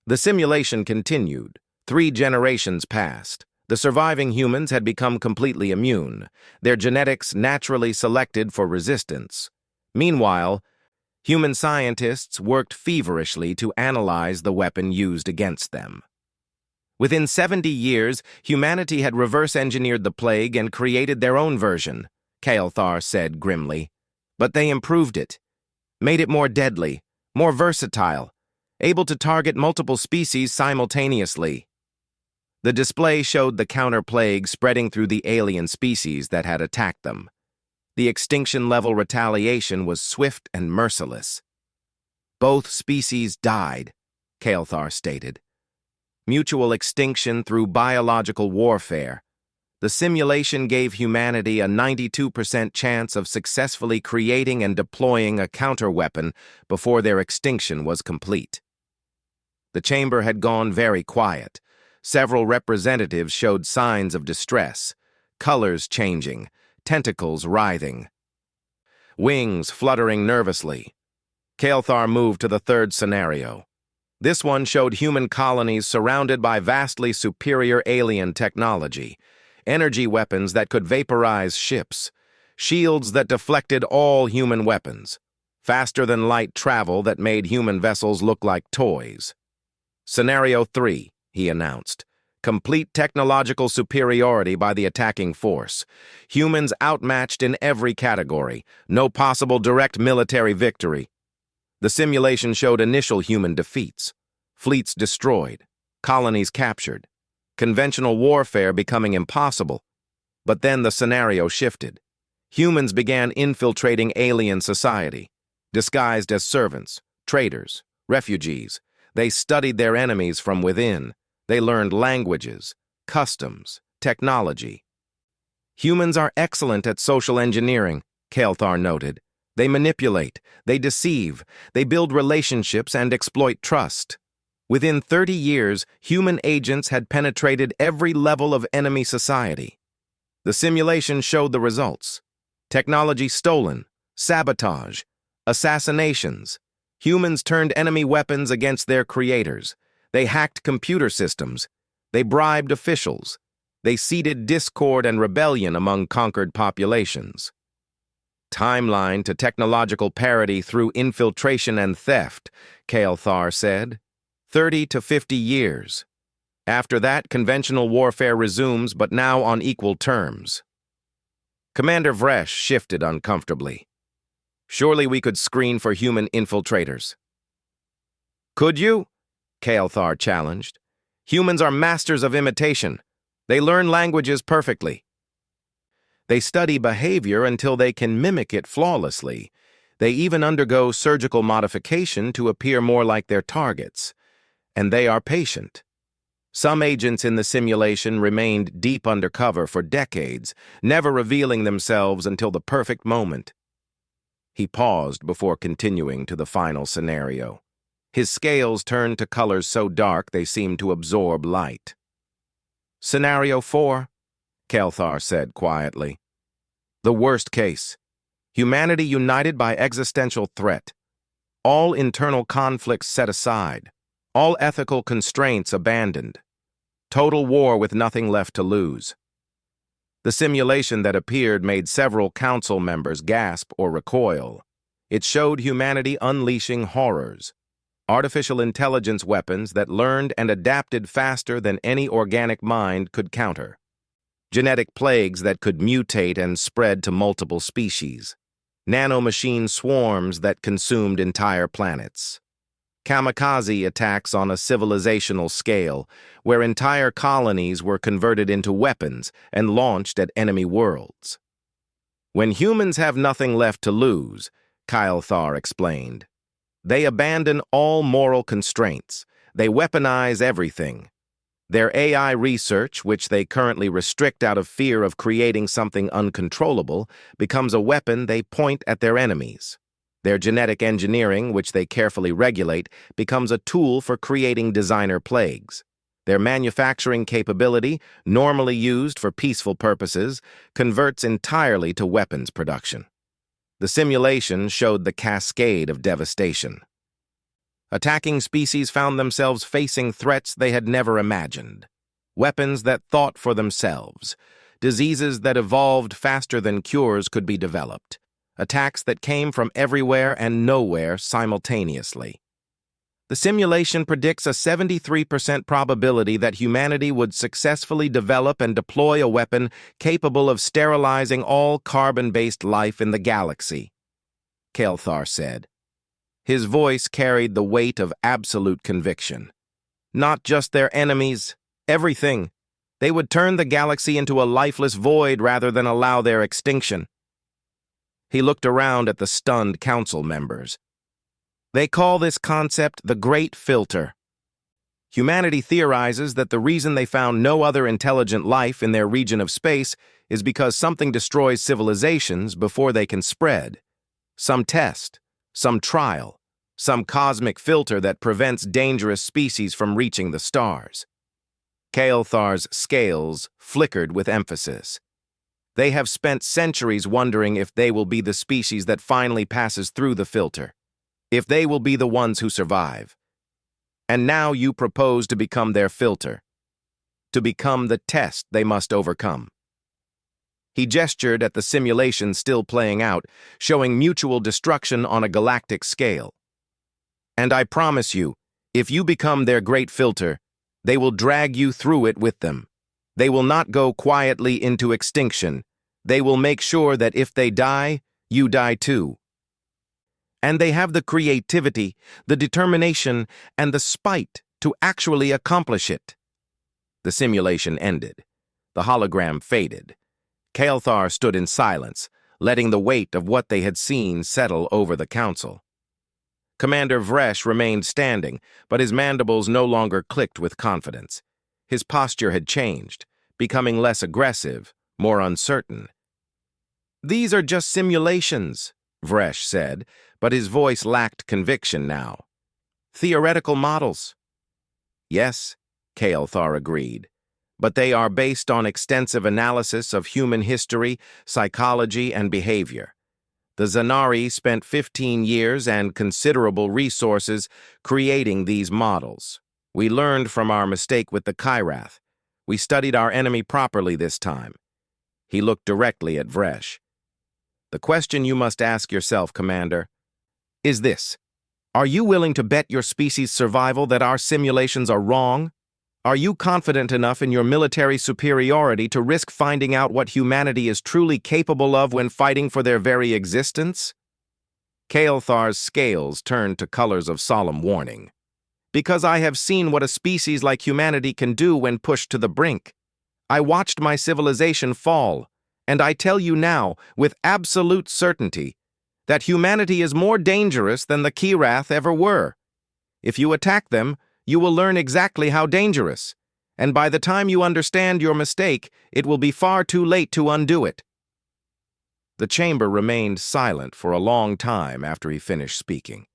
The simulation continued. 3 generations passed. The surviving humans had become completely immune, their genetics naturally selected for resistance. Meanwhile, human scientists worked feverishly to analyze the weapon used against them. Within 70 years, humanity had reverse-engineered the plague and created their own version, Kael'thar said grimly. But they improved it, made it more deadly, more versatile, able to target multiple species simultaneously. The display showed the counter-plague spreading through the alien species that had attacked them. The extinction-level retaliation was swift and merciless. Both species died, Kael'thar stated. Mutual extinction through biological warfare. The simulation gave humanity a 92% chance of successfully creating and deploying a counterweapon before their extinction was complete. The chamber had gone very quiet. Several representatives showed signs of distress, colors changing, tentacles writhing, wings fluttering nervously. Kael'thar moved to the 3rd scenario. This one showed human colonies surrounded by vastly superior alien technology, energy weapons that could vaporize ships, shields that deflected all human weapons, faster-than-light travel that made human vessels look like toys. Scenario 3, he announced. Complete technological superiority by the attacking force. Humans outmatched in every category. No possible direct military victory. The simulation showed initial human defeats. Fleets destroyed. Colonies captured. Conventional warfare becoming impossible. But then the scenario shifted. Humans began infiltrating alien society. Disguised as servants, traders, refugees. They studied their enemies from within. They learned languages, customs, technology. Humans are excellent at social engineering, Kael'thar noted. They manipulate, they deceive, they build relationships and exploit trust. Within 30 years, human agents had penetrated every level of enemy society. The simulation showed the results. Technology stolen, sabotage, assassinations. Humans turned enemy weapons against their creators. They hacked computer systems. They bribed officials. They seeded discord and rebellion among conquered populations. Timeline to technological parity through infiltration and theft, Kael'thar said. 30 to 50 years. After that, conventional warfare resumes, but now on equal terms. Commander Vresh shifted uncomfortably. Surely we could screen for human infiltrators. Could you? Kael'thar challenged. Humans are masters of imitation. They learn languages perfectly. They study behavior until they can mimic it flawlessly. They even undergo surgical modification to appear more like their targets. And they are patient. Some agents in the simulation remained deep undercover for decades, never revealing themselves until the perfect moment. He paused before continuing to the final scenario. His scales turned to colors so dark they seemed to absorb light. Scenario 4, Kael'thar said quietly. The worst case. Humanity united by existential threat. All internal conflicts set aside. All ethical constraints abandoned. Total war with nothing left to lose. The simulation that appeared made several council members gasp or recoil. It showed humanity unleashing horrors. Artificial intelligence weapons that learned and adapted faster than any organic mind could counter. Genetic plagues that could mutate and spread to multiple species. Nanomachine swarms that consumed entire planets. Kamikaze attacks on a civilizational scale, where entire colonies were converted into weapons and launched at enemy worlds. When humans have nothing left to lose, Kael'thar explained, they abandon all moral constraints. They weaponize everything. Their AI research, which they currently restrict out of fear of creating something uncontrollable, becomes a weapon they point at their enemies. Their genetic engineering, which they carefully regulate, becomes a tool for creating designer plagues. Their manufacturing capability, normally used for peaceful purposes, converts entirely to weapons production. The simulation showed the cascade of devastation. Attacking species found themselves facing threats they had never imagined. Weapons that thought for themselves. Diseases that evolved faster than cures could be developed. Attacks that came from everywhere and nowhere simultaneously. The simulation predicts a 73% probability that humanity would successfully develop and deploy a weapon capable of sterilizing all carbon-based life in the galaxy, Kael'thar said. His voice carried the weight of absolute conviction. Not just their enemies, everything. They would turn the galaxy into a lifeless void rather than allow their extinction. He looked around at the stunned council members. They call this concept the Great Filter. Humanity theorizes that the reason they found no other intelligent life in their region of space is because something destroys civilizations before they can spread. Some test, some trial, some cosmic filter that prevents dangerous species from reaching the stars. Kael'thar's scales flickered with emphasis. They have spent centuries wondering if they will be the species that finally passes through the filter, if they will be the ones who survive. And now you propose to become their filter, to become the test they must overcome. He gestured at the simulation still playing out, showing mutual destruction on a galactic scale. And I promise you, if you become their great filter, they will drag you through it with them. They will not go quietly into extinction. They will make sure that if they die, you die too. And they have the creativity, the determination, and the spite to actually accomplish it. The simulation ended. The hologram faded. Kael'thar stood in silence, letting the weight of what they had seen settle over the council. Commander Vresh remained standing, but his mandibles no longer clicked with confidence. His posture had changed, becoming less aggressive, more uncertain. "These are just simulations," Vresh said, but his voice lacked conviction now. "Theoretical models." "Yes," Kael'thar agreed, "but they are based on extensive analysis of human history, psychology, and behavior. The Zanari spent 15 years and considerable resources creating these models. We learned from our mistake with the Kyrath. We studied our enemy properly this time." He looked directly at Vresh. "The question you must ask yourself, Commander, is this. Are you willing to bet your species' survival that our simulations are wrong? Are you confident enough in your military superiority to risk finding out what humanity is truly capable of when fighting for their very existence?" Kael'thar's scales turned to colors of solemn warning. "Because I have seen what a species like humanity can do when pushed to the brink. I watched my civilization fall, and I tell you now, with absolute certainty, that humanity is more dangerous than the Kyrath ever were. If you attack them, you will learn exactly how dangerous, and by the time you understand your mistake, it will be far too late to undo it." The chamber remained silent for a long time after he finished speaking.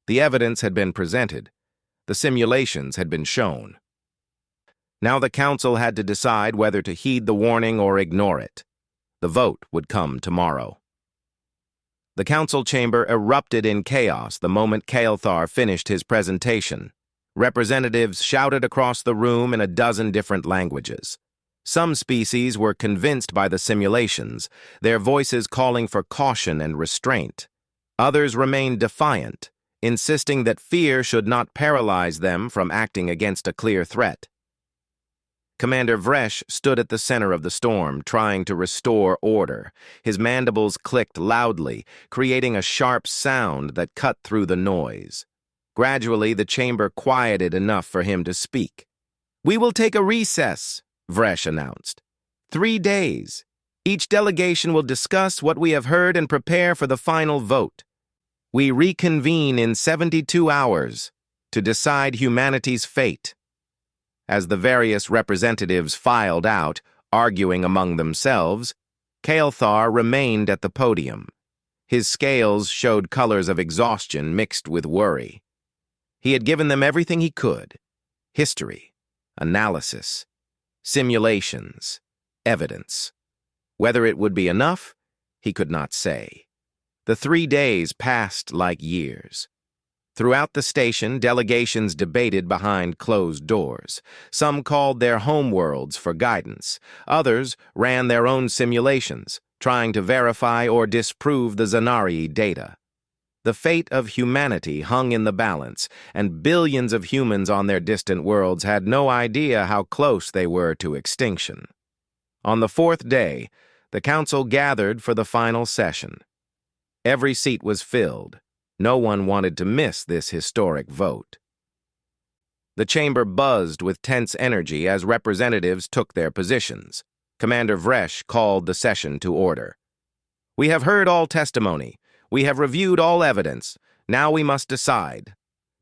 The evidence had been presented. The simulations had been shown. Now the council had to decide whether to heed the warning or ignore it. The vote would come tomorrow. The council chamber erupted in chaos the moment Kael'thar finished his presentation. Representatives shouted across the room in a dozen different languages. Some species were convinced by the simulations, their voices calling for caution and restraint. Others remained defiant, insisting that fear should not paralyze them from acting against a clear threat. Commander Vresh stood at the center of the storm, trying to restore order. His mandibles clicked loudly, creating a sharp sound that cut through the noise. Gradually, the chamber quieted enough for him to speak. "We will take a recess," Vresh announced. 3 days. Each delegation will discuss what we have heard and prepare for the final vote. We reconvene in 72 hours to decide humanity's fate." As the various representatives filed out, arguing among themselves, Kael'thar remained at the podium. His scales showed colors of exhaustion mixed with worry. He had given them everything he could: history, analysis, simulations, evidence. Whether it would be enough, he could not say. The 3 days passed like years. Throughout the station, delegations debated behind closed doors. Some called their homeworlds for guidance. Others ran their own simulations, trying to verify or disprove the Zanari data. The fate of humanity hung in the balance, and billions of humans on their distant worlds had no idea how close they were to extinction. On the 4th day, the council gathered for the final session. Every seat was filled. No one wanted to miss this historic vote. The chamber buzzed with tense energy as representatives took their positions. Commander Vresh called the session to order. "We have heard all testimony. We have reviewed all evidence. Now we must decide.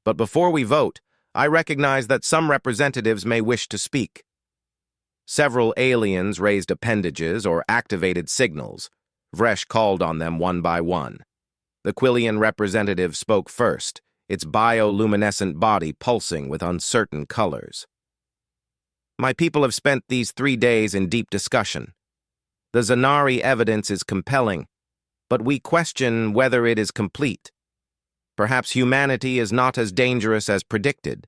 But before we vote, I recognize that some representatives may wish to speak." Several aliens raised appendages or activated signals. Vresh called on them one by one. The Quillian representative spoke first, its bioluminescent body pulsing with uncertain colors. "My people have spent these 3 days in deep discussion. The Zanari evidence is compelling, but we question whether it is complete. Perhaps humanity is not as dangerous as predicted.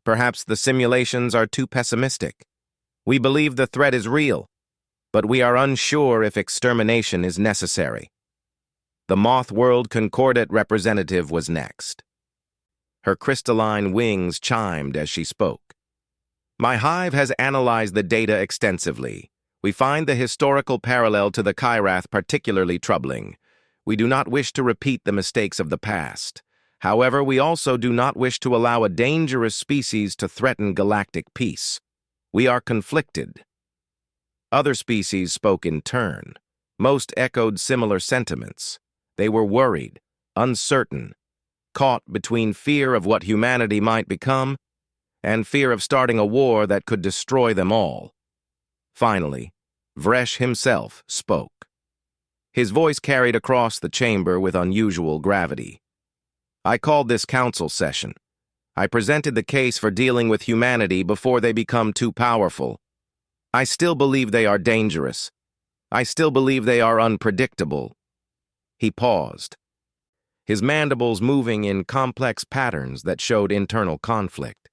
Perhaps the simulations are too pessimistic. We believe the threat is real, but we are unsure if extermination is necessary." The Moth World Concordate representative was next. Her crystalline wings chimed as she spoke. "My hive has analyzed the data extensively. We find the historical parallel to the Kyrath particularly troubling. We do not wish to repeat the mistakes of the past. However, we also do not wish to allow a dangerous species to threaten galactic peace. We are conflicted." Other species spoke in turn. Most echoed similar sentiments. They were worried, uncertain, caught between fear of what humanity might become and fear of starting a war that could destroy them all. Finally, Vresh himself spoke. His voice carried across the chamber with unusual gravity. "I called this council session. I presented the case for dealing with humanity before they become too powerful. I still believe they are dangerous. I still believe they are unpredictable." He paused, his mandibles moving in complex patterns that showed internal conflict.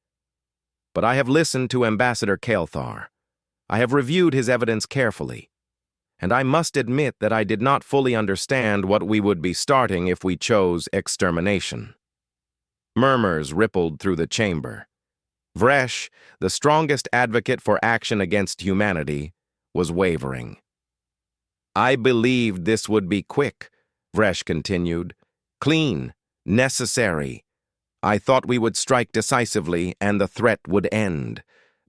"But I have listened to Ambassador Kael'thar. I have reviewed his evidence carefully, and I must admit that I did not fully understand what we would be starting if we chose extermination." Murmurs rippled through the chamber. Vresh, the strongest advocate for action against humanity, was wavering. "I believed this would be quick," Vresh continued. "Clean, necessary. I thought we would strike decisively and the threat would end.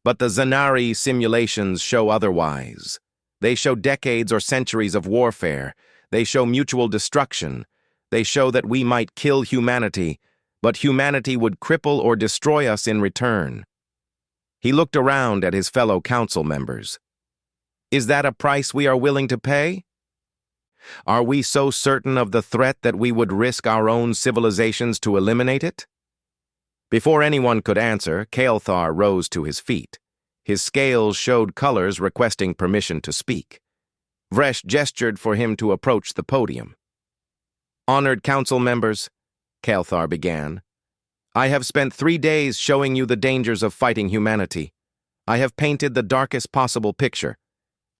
But the Zanari simulations show otherwise. They show decades or centuries of warfare. They show mutual destruction. They show that we might kill humanity, but humanity would cripple or destroy us in return." He looked around at his fellow council members. "Is that a price we are willing to pay? Are we so certain of the threat that we would risk our own civilizations to eliminate it?" Before anyone could answer, Kael'thar rose to his feet. His scales showed colors requesting permission to speak. Vresh gestured for him to approach the podium. "Honored council members," Kael'thar began, "I have spent 3 days showing you the dangers of fighting humanity. I have painted the darkest possible picture.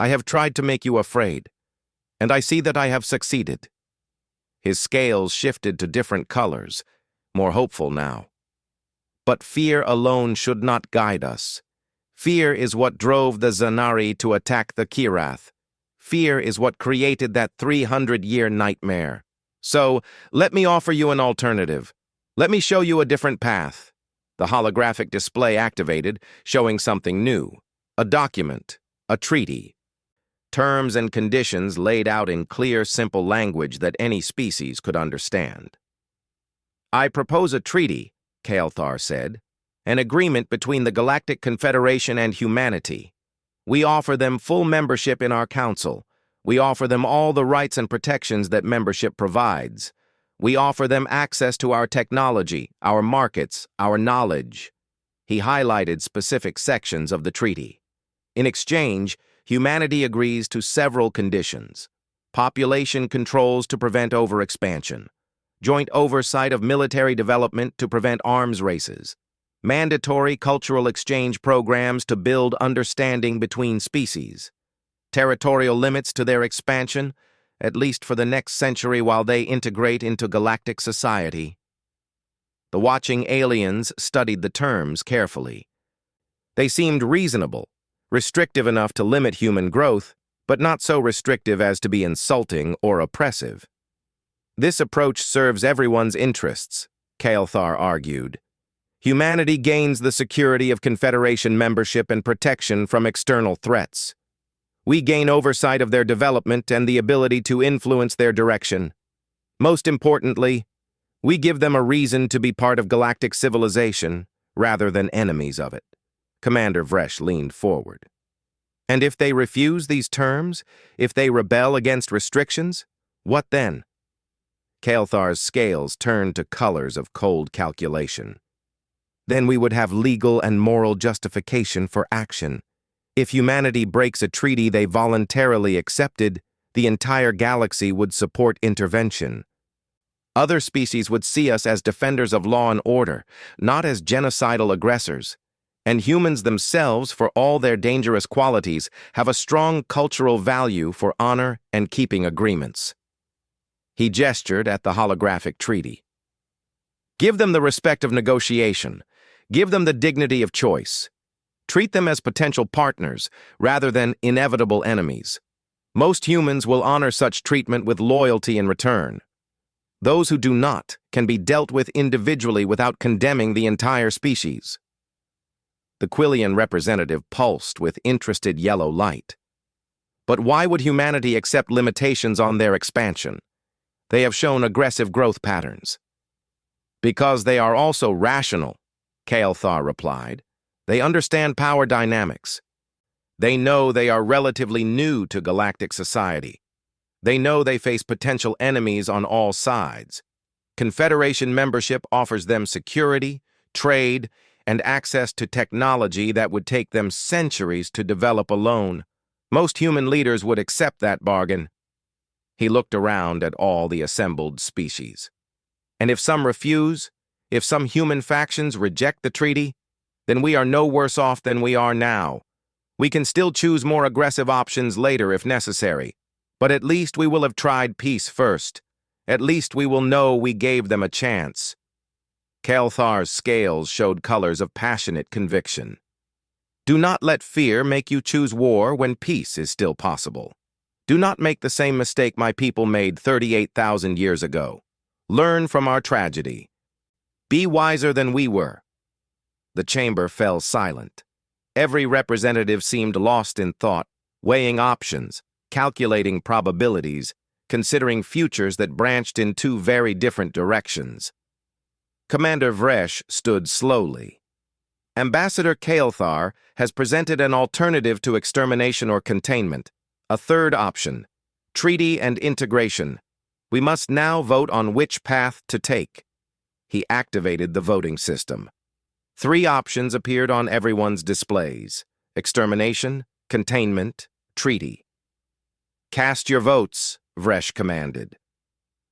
I have tried to make you afraid. And I see that I have succeeded." His scales shifted to different colors, more hopeful now. "But fear alone should not guide us. Fear is what drove the Zanari to attack the Kyrath. Fear is what created that 300-year nightmare. So, let me offer you an alternative. Let me show you a different path." The holographic display activated, showing something new. A document, a treaty. Terms and conditions laid out in clear, simple language that any species could understand. "I propose a treaty," Kael'thar said, "an agreement between the Galactic Confederation and humanity. We offer them full membership in our council. We offer them all the rights and protections that membership provides. We offer them access to our technology, our markets, our knowledge. He highlighted specific sections of the treaty. In exchange, humanity agrees to several conditions. Population controls to prevent overexpansion. Joint oversight of military development to prevent arms races. Mandatory cultural exchange programs to build understanding between species. Territorial limits to their expansion, at least for the next century while they integrate into galactic society. The watching aliens studied the terms carefully. They seemed reasonable, restrictive enough to limit human growth, but not so restrictive as to be insulting or oppressive. This approach serves everyone's interests, Kael'thar argued. Humanity gains the security of Confederation membership and protection from external threats. We gain oversight of their development and the ability to influence their direction. Most importantly, we give them a reason to be part of galactic civilization rather than enemies of it. Commander Vresh leaned forward. And if they refuse these terms, if they rebel against restrictions, what then? Kael'thar's scales turned to colors of cold calculation. Then we would have legal and moral justification for action. If humanity breaks a treaty they voluntarily accepted, the entire galaxy would support intervention. Other species would see us as defenders of law and order, not as genocidal aggressors. And humans themselves, for all their dangerous qualities, have a strong cultural value for honor and keeping agreements. He gestured at the holographic treaty. Give them the respect of negotiation. Give them the dignity of choice. Treat them as potential partners rather than inevitable enemies. Most humans will honor such treatment with loyalty in return. Those who do not can be dealt with individually without condemning the entire species. The Quillian representative pulsed with interested yellow light. But why would humanity accept limitations on their expansion? They have shown aggressive growth patterns. Because they are also rational, Kael'thar replied. They understand power dynamics. They know they are relatively new to galactic society. They know they face potential enemies on all sides. Confederation membership offers them security, trade, and access to technology that would take them centuries to develop alone. Most human leaders would accept that bargain. He looked around at all the assembled species. And if some refuse, if some human factions reject the treaty, then we are no worse off than we are now. We can still choose more aggressive options later if necessary, but at least we will have tried peace first. At least we will know we gave them a chance. Kael'thar's scales showed colors of passionate conviction. Do not let fear make you choose war when peace is still possible. Do not make the same mistake my people made 38,000 years ago. Learn from our tragedy. Be wiser than we were. The chamber fell silent. Every representative seemed lost in thought, weighing options, calculating probabilities, considering futures that branched in two very different directions. Commander Vresh stood slowly. Ambassador Kael'thar has presented an alternative to extermination or containment, a third option, treaty and integration. We must now vote on which path to take. He activated the voting system. 3 options appeared on everyone's displays: extermination, containment, treaty. Cast your votes, Vresh commanded.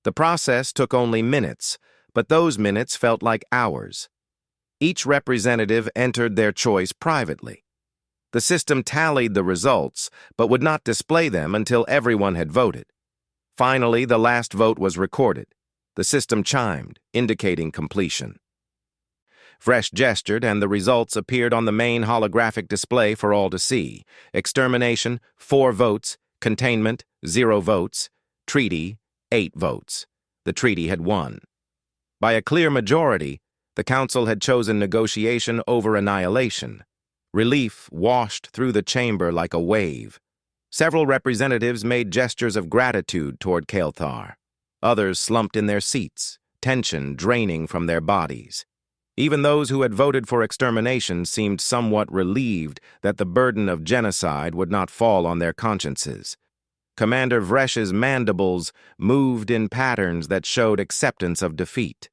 The process took only minutes, but those minutes felt like hours. Each representative entered their choice privately. The system tallied the results, but would not display them until everyone had voted. Finally, the last vote was recorded. The system chimed, indicating completion. Vresh gestured, and the results appeared on the main holographic display for all to see. Extermination, 4 votes. Containment, 0 votes. Treaty, 8 votes. The treaty had won. By a clear majority, the Council had chosen negotiation over annihilation. Relief washed through the chamber like a wave. Several representatives made gestures of gratitude toward Kael'thar. Others slumped in their seats, tension draining from their bodies. Even those who had voted for extermination seemed somewhat relieved that the burden of genocide would not fall on their consciences. Commander Vresh's mandibles moved in patterns that showed acceptance of defeat.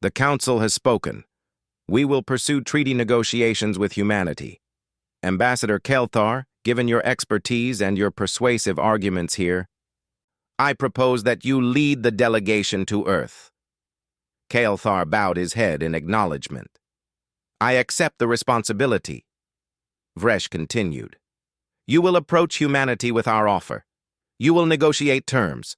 The Council has spoken. We will pursue treaty negotiations with humanity. Ambassador Kelthar, given your expertise and your persuasive arguments here, I propose that you lead the delegation to Earth. Kelthar bowed his head in acknowledgement. I accept the responsibility. Vresh continued. You will approach humanity with our offer. You will negotiate terms.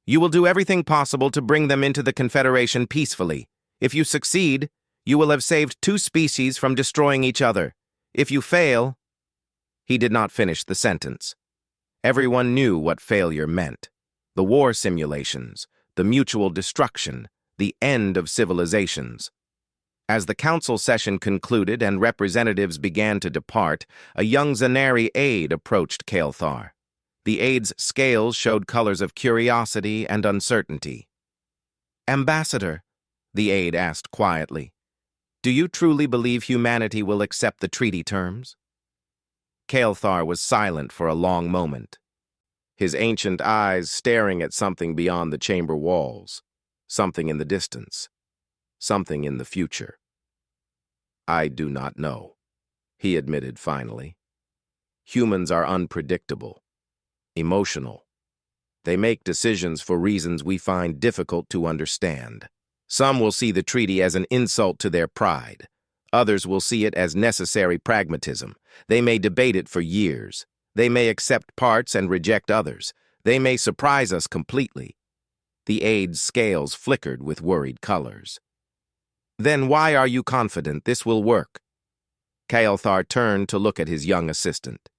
You will do everything possible to bring them into the Confederation peacefully. If you succeed, you will have saved two species from destroying each other. If you fail... He did not finish the sentence. Everyone knew what failure meant. The war simulations, the mutual destruction, the end of civilizations. As the council session concluded and representatives began to depart, a young Zanari aide approached Kelthar. The aide's scales showed colors of curiosity and uncertainty. Ambassador, the aide asked quietly, do you truly believe humanity will accept the treaty terms? Kelthar was silent for a long moment, his ancient eyes staring at something beyond the chamber walls, something in the distance, something in the future. I do not know, he admitted finally. Humans are unpredictable, emotional. They make decisions for reasons we find difficult to understand. Some will see the treaty as an insult to their pride. Others will see it as necessary pragmatism. They may debate it for years. They may accept parts and reject others. They may surprise us completely. The aide's scales flickered with worried colors. Then why are you confident this will work? Kelthar turned to look at his young assistant.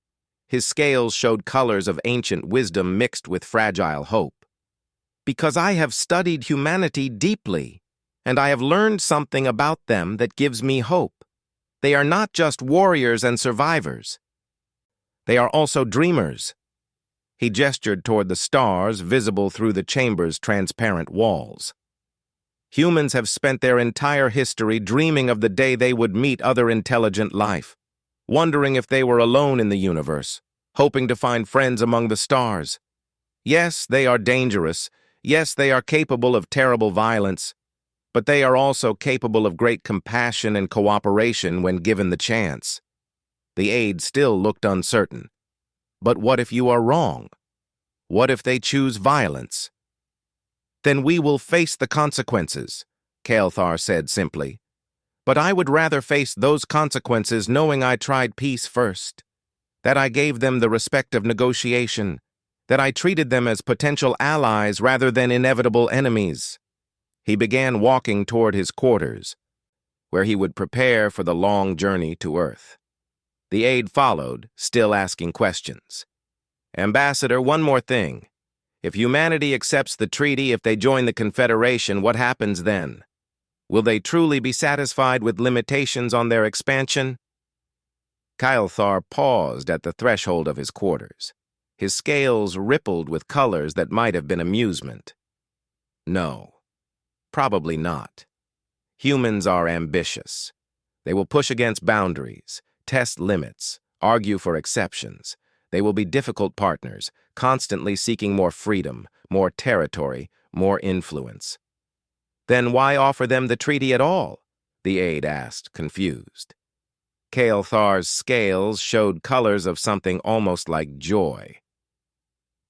His scales showed colors of ancient wisdom mixed with fragile hope. Because I have studied humanity deeply, and I have learned something about them that gives me hope. They are not just warriors and survivors. They are also dreamers. He gestured toward the stars visible through the chamber's transparent walls. Humans have spent their entire history dreaming of the day they would meet other intelligent life, wondering if they were alone in the universe, hoping to find friends among the stars. Yes, they are dangerous. Yes, they are capable of terrible violence, but they are also capable of great compassion and cooperation when given the chance. The aide still looked uncertain. But what if you are wrong? What if they choose violence? Then we will face the consequences, Kelthar said simply. But I would rather face those consequences knowing I tried peace first, that I gave them the respect of negotiation, that I treated them as potential allies rather than inevitable enemies. He began walking toward his quarters, where he would prepare for the long journey to Earth. The aide followed, still asking questions. Ambassador, one more thing. If humanity accepts the treaty, if they join the Confederation, what happens then? Will they truly be satisfied with limitations on their expansion? Kelthar paused at the threshold of his quarters. His scales rippled with colors that might have been amusement. No, probably not. Humans are ambitious. They will push against boundaries, test limits, argue for exceptions. They will be difficult partners, constantly seeking more freedom, more territory, more influence. Then why offer them the treaty at all? The aide asked, confused. Kelthar's scales showed colors of something almost like joy.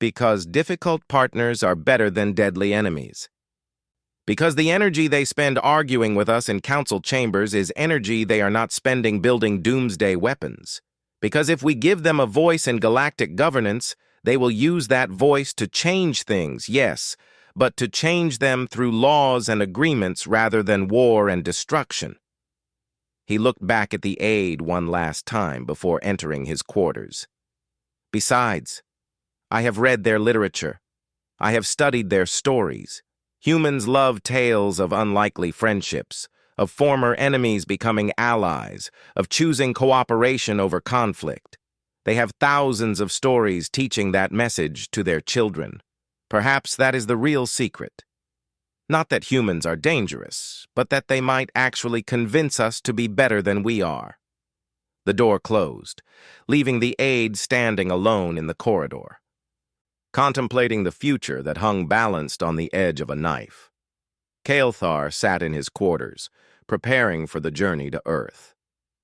Because difficult partners are better than deadly enemies. Because the energy they spend arguing with us in council chambers is energy they are not spending building doomsday weapons. Because if we give them a voice in galactic governance, they will use that voice to change things, yes, but to change them through laws and agreements rather than war and destruction. He looked back at the aide one last time before entering his quarters. Besides, I have read their literature. I have studied their stories. Humans love tales of unlikely friendships, of former enemies becoming allies, of choosing cooperation over conflict. They have thousands of stories teaching that message to their children. Perhaps that is the real secret. Not that humans are dangerous, but that they might actually convince us to be better than we are. The door closed, leaving the aide standing alone in the corridor. contemplating the future that hung balanced on the edge of a knife. Kael'thar sat in his quarters, preparing for the journey to Earth.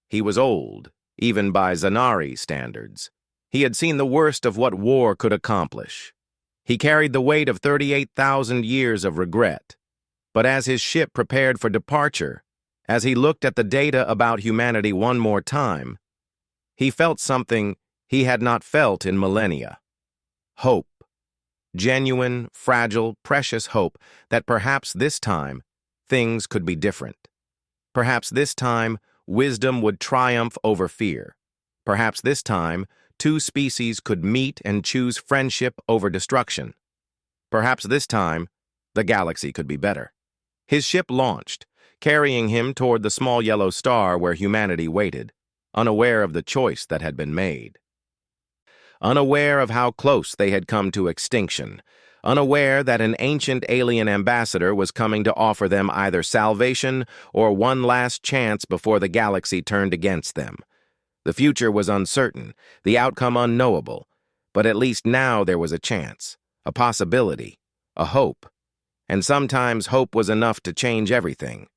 He was old, even by Zanari standards. He had seen the worst of what war could accomplish. He carried the weight of 38,000 years of regret. But as his ship prepared for departure, as he looked at the data about humanity one more time, he felt something he had not felt in millennia. Hope. Genuine, fragile, precious hope that perhaps this time things could be different. Perhaps this time wisdom would triumph over fear. Perhaps this time two species could meet and choose friendship over destruction. Perhaps this time the galaxy could be better. His ship launched, carrying him toward the small yellow star where humanity waited, unaware of the choice that had been made. Unaware of how close they had come to extinction, unaware that an ancient alien ambassador was coming to offer them either salvation or one last chance before the galaxy turned against them. The future was uncertain, the outcome unknowable, but at least now there was a chance, a possibility, a hope. And sometimes hope was enough to change everything.